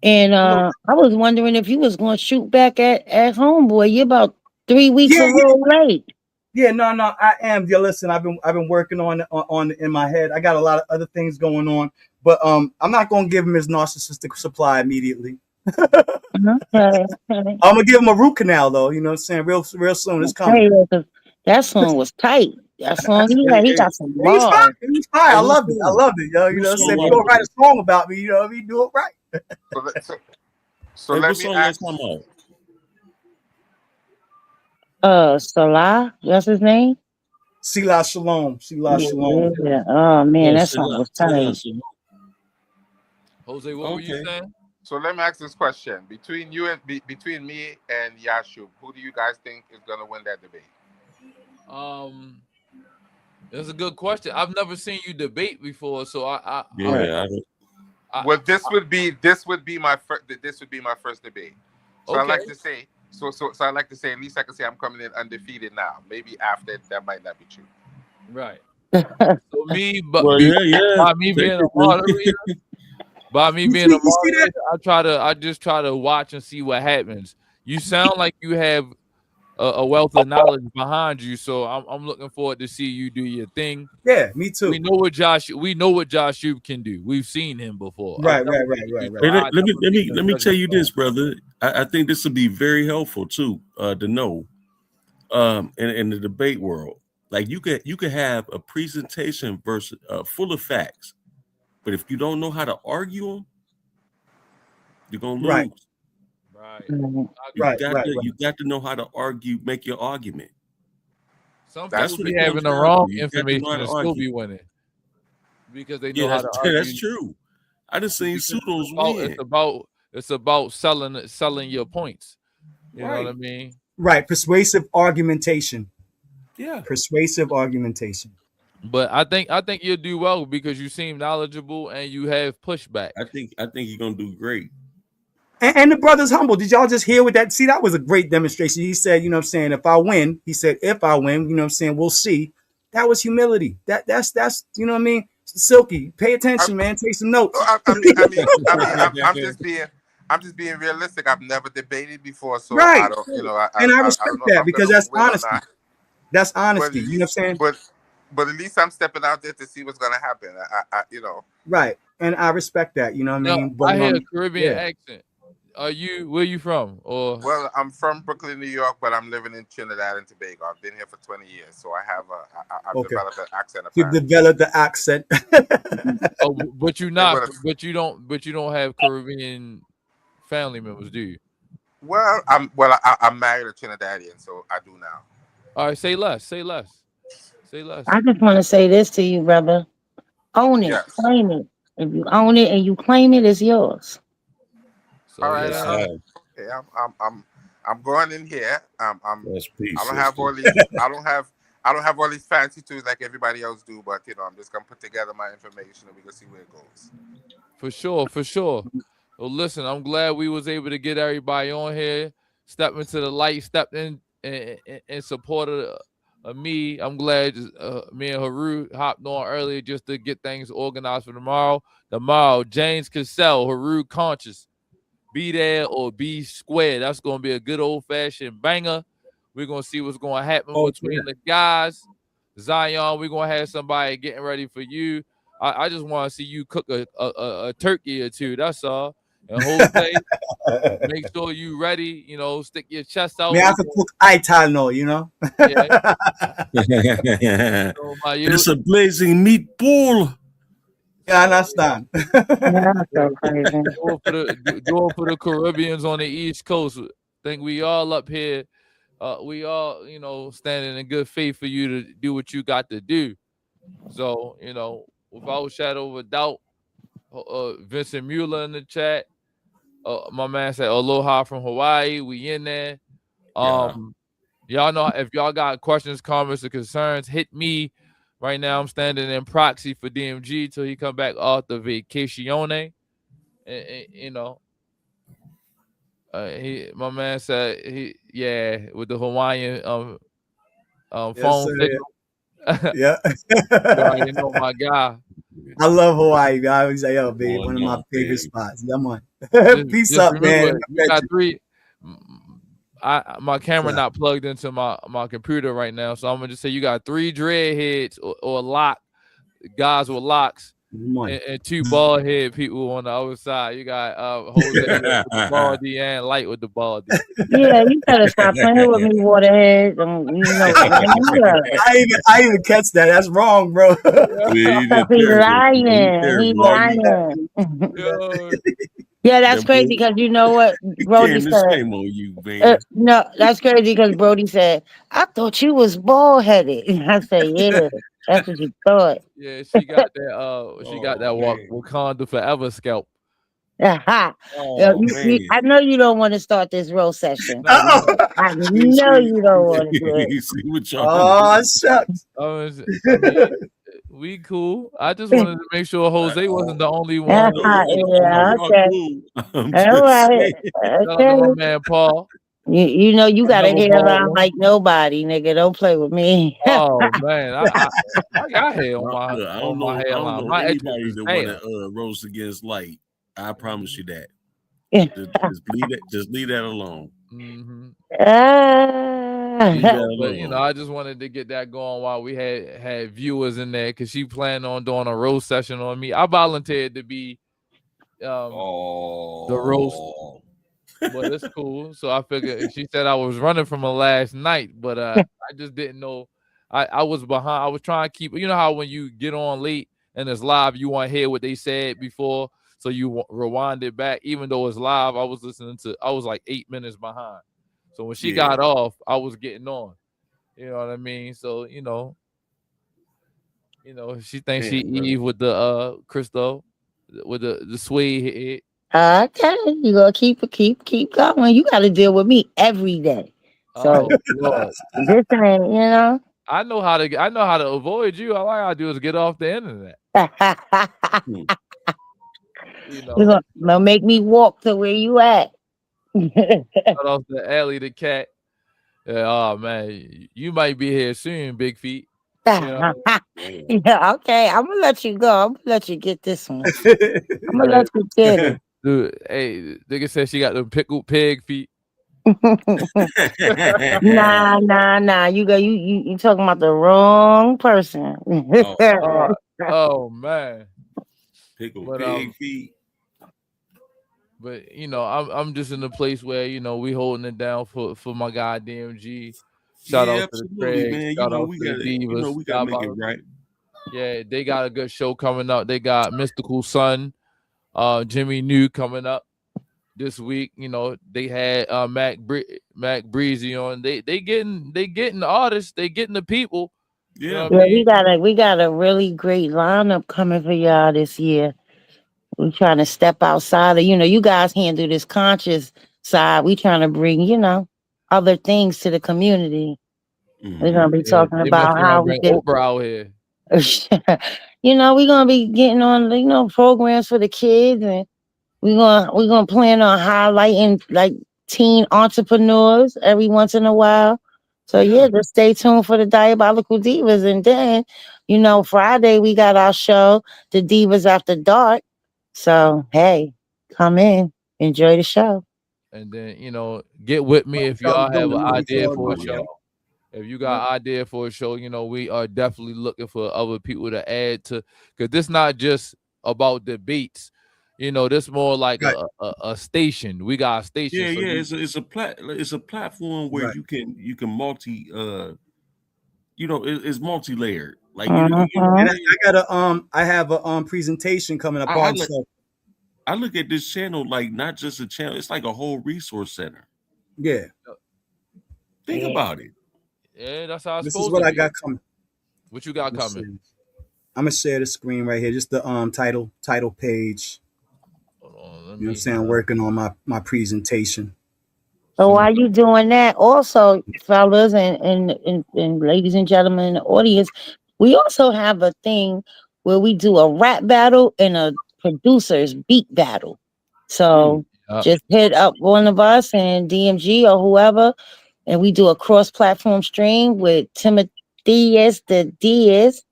and I was wondering if you was going to shoot back at Homeboy. You're about 3 weeks Yeah, a little late. yeah, no, I am. Yeah, listen, I've been working on in my head. I got a lot of other things going on, but I'm not gonna give him his narcissistic supply immediately. Okay. I'm gonna give him a root canal though. You know what I'm saying? Real soon. It's coming. Hey, that song was tight. That song he got some He's bars. fine. He's fine. I loved it. Yo. You know what I'm saying? If you don't write a song about me, you know what I mean? Do it right. So Hey, let what me song ask. y'all talking about? Salah, that's his name. Sila Shalom. Yeah. Oh man, that song was tight. Jose, what were you saying? So let me ask this question: between you and between me and Yashub, who do you guys think is gonna win that debate? That's a good question. I've never seen you debate before, so I well, this would be my first debate. So I like to say, I like to say, at least I can say I'm coming in undefeated now. Maybe after that might not be true. Right. So me, but Well, by me being a moderator, I just try to watch and see what happens. You sound like you have a wealth of knowledge behind you, so I'm looking forward to see you do your thing. Yeah, me too. We know what Josh Shube can do. We've seen him before. Right. Hey, let me tell you this, brother. I think this will be very helpful too to know. In the debate world, like you could have a presentation versus full of facts, but if you don't know how to argue them, you're gonna lose. Right. You got to know how to argue, make your argument. Some people be having the wrong information and still be winning because they know how to argue. That's true. I just seen pseudos win. It's about selling your points. You know what I mean? Right. Persuasive argumentation. Yeah. Persuasive argumentation. But I think you'll do well because you seem knowledgeable and you have pushback. I think you're gonna do great. And the brother's humble. Did y'all just hear with that? See, that was a great demonstration. He said, you know what I'm saying, if I win, you know what I'm saying, we'll see. That was humility. That's you know what I mean? Silky, pay attention, man. Take some notes. I'm just being realistic. I've never debated before, so right. I don't, you know, I respect that because that's honesty. That's honesty. You know what I'm saying? But at least I'm stepping out there to see what's gonna happen. I you know. Right, and I respect that. You know what I mean? But I hear a Caribbean accent. Where are you from? Or well, I'm from Brooklyn, New York, but I'm living in Trinidad and Tobago. I've been here for 20 years, so I have I've developed an accent. You've developed the accent. But you don't have Caribbean family members, do you? Well, I'm married a Trinidadian, so I do now. All right, say less. Say less. I just want to say this to you, brother. Own it, claim it. If you own it and you claim it, it's yours. So, all right. Okay, I'm going in here. I don't have all these. I don't have all these fancy tools like everybody else do. But you know, I'm just gonna put together my information and we can see where it goes. For sure. Well, listen, I'm glad we was able to get everybody on here, step into the light, stepped in support of me. I'm glad me and Haru hopped on earlier just to get things organized for tomorrow. James Cassell, Haru Conscious. Be there or be square. That's going to be a good old-fashioned banger. We're going to see what's going to happen between the guys. Zion, we're going to have somebody getting ready for you. I just want to see you cook a turkey or two. That's all. And Jose, make sure you ready. You know, stick your chest out. Me have to cook Italo, you know. Yeah. It's a blazing meatball. Yeah, I understand. That's so crazy. Do it for the Caribbeans on the East Coast. I think we all up here we all, standing in good faith for you to do what you got to do. So, without a shadow of a doubt, Vincent Mueller in the chat. My man said aloha from Hawaii. We in there. Y'all know if y'all got questions, comments, or concerns, hit me. Right now, I'm standing in proxy for DMG till he come back off the vacacione. And my man said with the Hawaiian phone signal. Yeah. You know my guy. I love Hawaii. I always say, yo, baby, one of my favorite spots. Yeah, man. Peace up, man. You got 3. My camera not plugged into my computer right now, so I'm gonna just say you got 3 dreadheads or guys with locks, and 2 bald head people on the other side. You got Jose with the baldy and Light with the baldy. Yeah, you better stop playing with me, waterhead. I even catch that. That's wrong, bro. He's lying. He's lying. Yeah, that's crazy because you know what Brody said. Shame on you, man. No, that's crazy because Brody said, "I thought you was bald headed." I said, "Yeah, that's what you thought." Yeah, she got that. She got that Wakanda Forever scalp. I know you don't want to start this roast session. I know you don't want to do it. Oh, shucks. We cool. I just wanted to make sure Jose wasn't the only one. Yeah, okay. All right. Okay. My man Paul. You know you got a hairline like nobody, nigga. Don't play with me. Oh man, I got hair on my hairline. I don't know anybody that want to roast against Light. I promise you that. Just leave that alone. Mm-hmm. But I just wanted to get that going while we had viewers in there because she planned on doing a roast session on me. I volunteered to be the roast, but it's cool. So I figured she said I was running from her last night, but I just didn't know. I was behind. I was trying to keep. You know how when you get on late and it's live, you want to hear what they said before, so you rewind it back. Even though it's live, I was like 8 minutes behind. So when she got off, I was getting on. You know what I mean? So she thinks she Eve with the Crystal with the suede head. Okay, you gonna keep going. You got to deal with me every day. So this ain't, I know how to avoid you. All I gotta do is get off the internet. You're gonna make me walk to where you at. Cut off the alley, the cat. Oh man, you might be here soon, Big Feet. Yeah, okay. I'm gonna let you go. I'm gonna let you get this one. I'm gonna let you get it. Dude, hey, nigga said she got them pickled pig feet. Nah. You talking about the wrong person. Oh man, pickled pig feet. But I'm just in a place where we holding it down for my guy DMG. Shout out to the Craig, man. Shout out to the Divas. We gotta make it right. Yeah, they got a good show coming up. They got Mystical Sun, Jimmy New coming up this week. They had Mac Breezy on. They getting artists. They getting the people. Yeah, we got a really great lineup coming for y'all this year. We're trying to step outside of, you guys handle this conscious side. We trying to bring, other things to the community. Mm-hmm. We're gonna be talking about how we get Oprah out here. We're gonna be getting on, programs for the kids, and we're gonna plan on highlighting like teen entrepreneurs every once in a while. So yeah, just stay tuned for the Diabolical Divas, and then Friday we got our show, The Divas After Dark. So hey, come in, enjoy the show. And then get with me if y'all have an idea for a show. If you got an idea for a show, we are definitely looking for other people to add to, because this not just about debates. This more like a station. We got a station. Yeah, so it's a platform where you can multi it's multi-layered. Like and I have a presentation coming up on. I look at this channel like not just a channel; it's like a whole resource center. Yeah, Think Yeah. about it. Yeah, that's how it's This is supposed what to I be. got coming. What you got Let's coming? see. I'm gonna share the screen right here. Just the title page. Hold on, let You know what me I'm saying? Working on my presentation. So while you doing that, also, fellas and ladies and gentlemen in the audience, we also have a thing where we do a rap battle and a producer's beat battle. So Yup. just hit up one of us and DMG or whoever, and we do a cross-platform stream with Timothy the Diaz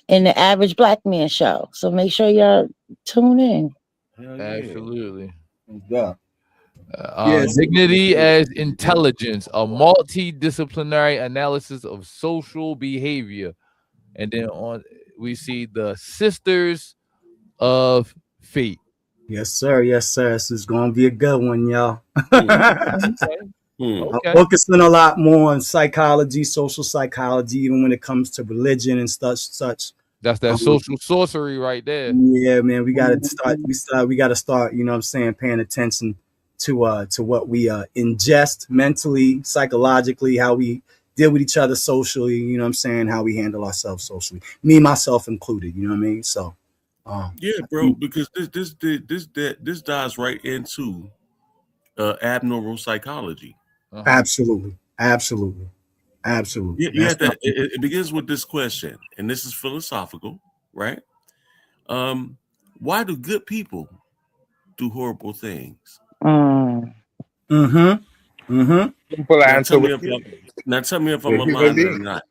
and the Average Black Man Show. So make sure y'all tune in. Hell yeah. Absolutely. Yeah. Yeah. Dignity as Intelligence, a multidisciplinary analysis of social behavior. And then we see the Sisters of Fate. Yes, sir. Yes, sir. This is gonna be a good one, y'all. I'm Okay. focusing a lot more on psychology, social psychology, even when it comes to religion and such. That's that social sorcery right there. Yeah, man, we gotta start, you know what I'm saying, paying attention to what we ingest mentally, psychologically, how we deal with each other socially, you know what I'm saying, how we handle ourselves socially. Me, myself included, you know what I mean? So yeah, bro, because this dives right into abnormal psychology. Absolutely. Yeah, it begins with this question, and this is philosophical, right? Why do good people do horrible things? Simple answer. Now tell me if I'm aligned or not.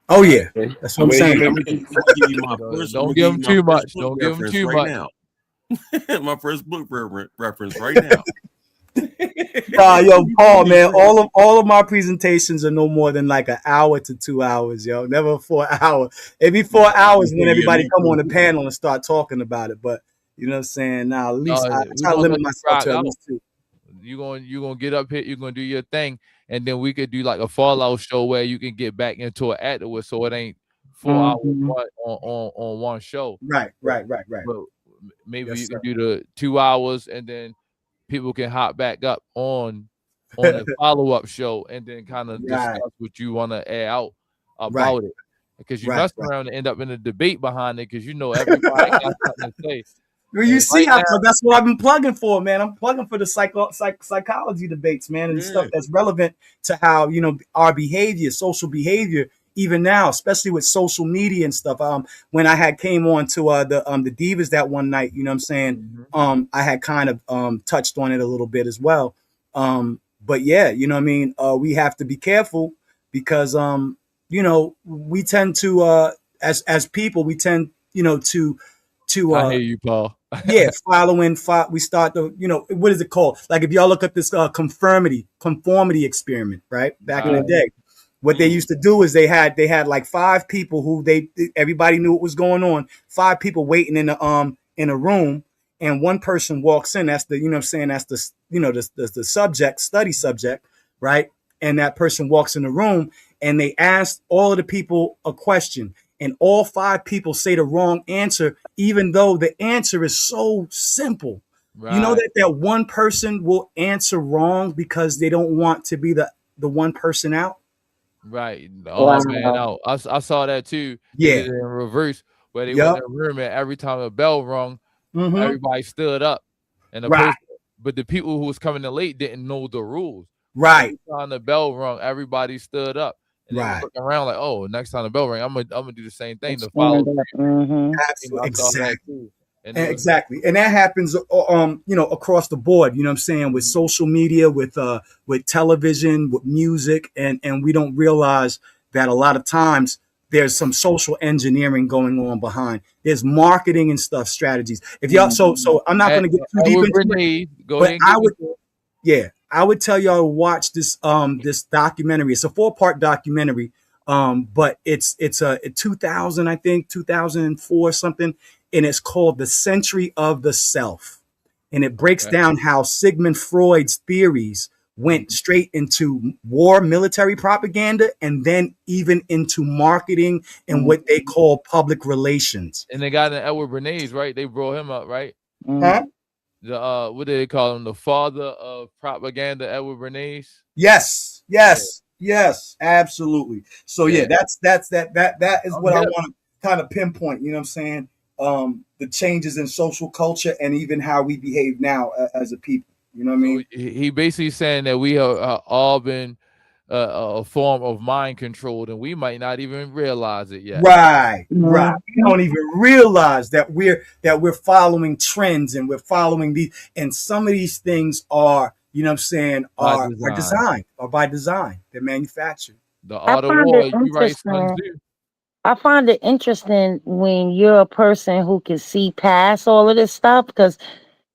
Oh yeah, that's what I'm saying. I'm gonna give you my first. Don't give them too much. Don't give them too much. Now. My first book reference right now. Yo, Paul, man, all of my presentations are no more than like an hour to 2 hours, yo. Never 4 hours. It'd be 4 hours when everybody come on the panel and start talking about it. But you know what I'm saying? Now at least I try to limit myself to at least 2. You're gonna get up here, you're gonna do your thing, and then we could do like a fallout show where you can get back into it afterwards, so it ain't 4 hours on one show. Right. But maybe Yes, you sir. can do the 2 hours, and then people can hop back up on a follow-up show, and then kind of discuss what you want to add out about it, because you mess around and end up in a debate behind it, because you know everybody got something to say. Well, you see how that's what I've been plugging for, man. I'm plugging for the psychology debates, man, and stuff that's relevant to how, you know, our behavior, social behavior, even now, especially with social media and stuff. When I had came on to the Divas that one night, you know what I'm saying? I had kind of touched on it a little bit as well. But yeah, you know what I mean? We have to be careful because you know, we tend to as people, we tend, you know, to I hear you, Paul. yeah, we start to, you know, what is it called? Like if y'all look at this conformity experiment, right? Back in the day, what they used to do is they had like 5 people who everybody knew what was going on. 5 people waiting in a room, and one person walks in. That's the, you know what I'm saying, that's the, you know, the study subject, right? And that person walks in the room, and they asked all of the people a question. And all 5 people say the wrong answer, even though the answer is so simple. Right. You know that one person will answer wrong because they don't want to be the one person out. Right. Oh man, no. I saw that too. Yeah. They did it in reverse, where they went in the room, and every time a bell rung, everybody stood up. And but the people who was coming in late didn't know the rules. Right. Every time the bell rung, everybody stood up. And they were looking around like, oh, next time the bell ring, I'm gonna do the same thing to follow. Exactly. Exactly. And that happens you know, across the board, you know what I'm saying, with social media, with television, with music, and we don't realize that a lot of times there's some social engineering going on behind. There's marketing and stuff, strategies. If y'all so I'm not going to get too deep into it, but I would tell y'all to watch this this documentary. It's a 4-part documentary, but it's a 2000, I think 2004 something, and it's called The Century of the Self, and it breaks down how Sigmund Freud's theories went straight into war, military propaganda, and then even into marketing and what they call public relations. And they got in Edward Bernays, right? They brought him up, right? Huh? What do they call him? The father of propaganda, Edward Bernays. Yes. Yes, absolutely. So yeah, Yeah. that is what I hip. want to kind of pinpoint. You know what I'm saying? The changes in social culture and even how we behave now as a people. You know what I So mean? he basically saying that we have all been a form of mind controlled, and we might not even realize it yet. Right. Mhm. We don't even realize that we're following trends and we're following these, and some of these things are, you know what I'm saying, By are design. designed or by design. They're manufactured. The I art of find war, it you right, Sun interesting. Tzu. I find it interesting when you're a person who can see past all of this stuff because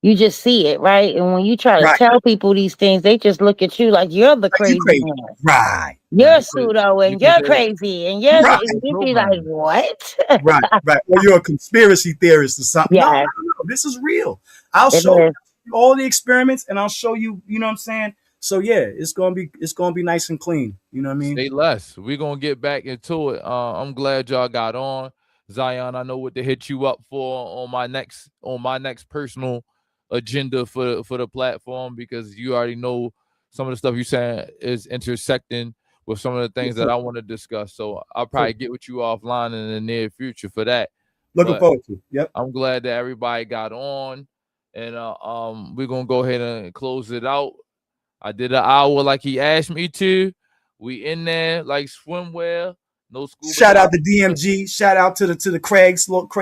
you just see it, right? And when you try to Right. tell people these things, they just look at you like you're the Like, you crazy crazy. one. Right. You're Because pseudo and because you're they're crazy and you're Right. and you be like, what? Right. Or you're a conspiracy theorist or something. No, Yeah, this is real. I'll it show is. you all the experiments and I'll show you, you know what I'm saying? So yeah, it's gonna be nice and clean. You know what I mean? say less. We're gonna get back into it. I'm glad y'all got on. Zion, I know what to hit you up for on my next personal agenda for the platform, because you already know some of the stuff you saying is intersecting with some of the things that I want to discuss. So I'll probably get with you offline in the near future for that. Looking But forward to it. Yep. I'm glad that everybody got on, and we're gonna go ahead and close it out. I did an hour like he asked me to. We in there like swimwear, no scuba. Shout out to diving. DMG. Shout out to the Craig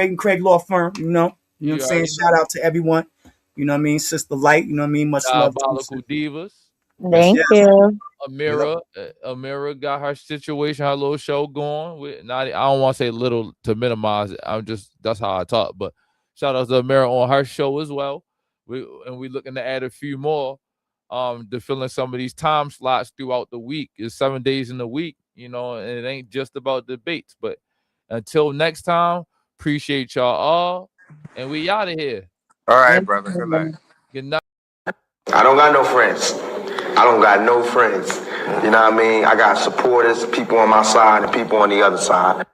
and Craig law firm. You know what I'm saying? already Shout out to everyone. You know what I mean? Sister Light. You know what I mean? Much love to you, Diabolical sister. Divas. Thank Yes. you. Amira got her situation, her little show going. I don't want to say little to minimize it. That's how I talk. But shout out to Amira on her show as well. We looking to add a few more to fill in some of these time slots throughout the week. It's 7 days in the week, and it ain't just about debates. But until next time, appreciate y'all all, and we out of here. All right, brother. Good night. Good night. I don't got no friends. I don't got no friends. You know what I mean? I got supporters, people on my side and people on the other side.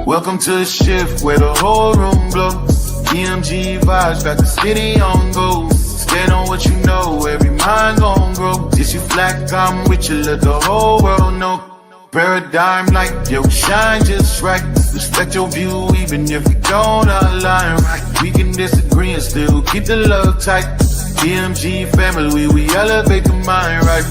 Welcome to the shift where the whole room blows. DMG vibes got the city on go. Stand on what you know, every mind gon' grow. This you flat, I'm with you, let the whole world know. Paradigm like, yo, shine just right. Respect your view even if we don't align right. We can disagree and still keep the love tight. DMG family, we elevate the mind right.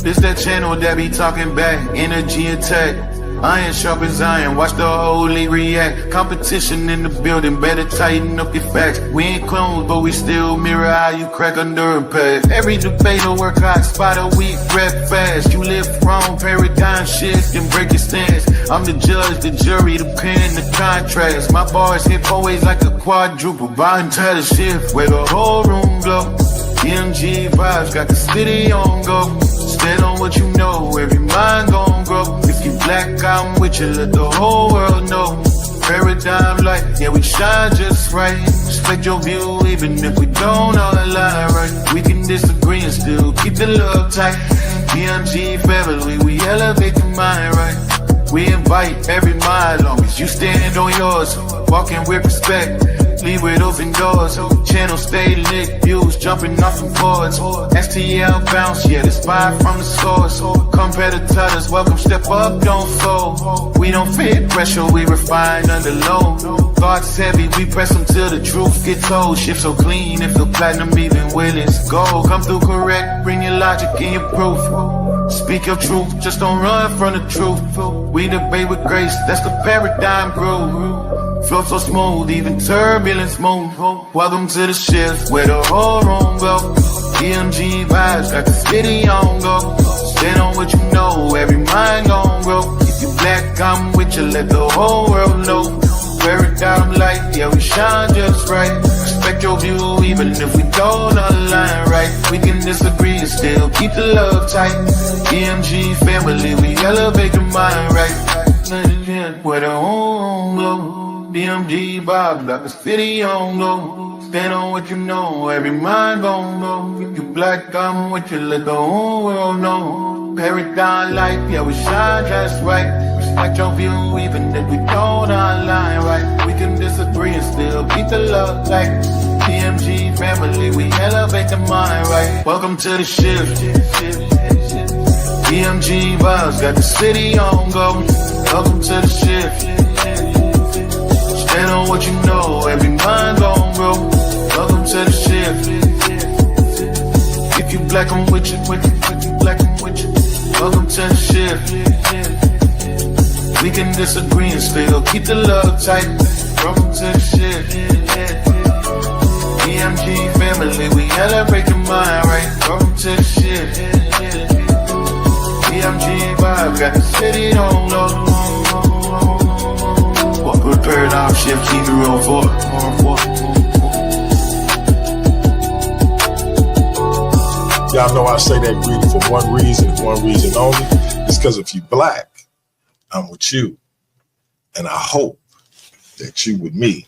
This that channel that be talking back, energy attack. Iron sharpens iron, watch the whole league react. Competition in the building, better tighten up your facts. We ain't clones, but we still mirror how you crack under impact. Every debater work hard, spot a weak, rap fast. You live wrong, paradigm shift and break your stance. I'm the judge, the jury, the pen, the contrast. My bars hit always like a quadruple. Buying tired of shift, where the whole room glow. DMG vibes got the city on go. Stand on what you know, every mind gon' grow. If you black, I'm with you, let the whole world know. Paradigm light, yeah, we shine just right. Respect your view, even if we don't all align right. We can disagree and still keep the love tight. DMG family, we elevate the mind right. We invite every mind, long as you stand on yours. Walking with respect, leave with open doors. Channel stay lit, views jumping off the boards. STL bounce, yeah, the spy from the source. Competitors, welcome, step up, don't fold. We don't fit pressure, we refine under load. Thoughts heavy, we press them till the truth gets told. Shift so clean, it feel platinum even when it's gold. Come through correct, bring your logic and your proof. Speak your truth, just don't run from the truth. We debate with grace, that's the paradigm groove. Flow so smooth, even turbulence move. Welcome to the shift where the whole room go. DMG vibes got the city on go. Stand on what you know, every mind gon' grow. If you black, I'm with you, let the whole world know. Paradigm light, yeah, we shine just right. Respect your view, even if we don't align right. We can disagree and still keep the love tight. DMG family, we elevate the mind right. Where the whole glow. DMG Bob, got the city on go. Stand on what you know, every mind gon' go. If you black, I'm with you, let the whole world know. Paradigm life, yeah, we shine just right. Respect your view, even if we don't on our line, right? We can disagree and still keep the love like PMG family. We elevate the mind, right? Welcome to the shift. PMG vibes got the city on go. Welcome to the shift. Stand on what you know, every mind gon' grow. Welcome to the shift. If you black, I'm with you, with you, black, I'm with you. Welcome to the shift. We can disagree and still keep the love tight. Welcome to the shift. PMG family, we elevate the mind, right? Welcome to the shift. PMG vibe, got the city on low. Walk with paradigm shift, keep it real for Y'all know I say that greeting for one reason and one reason only. It's because if you black, I'm with you. And I hope that you with me.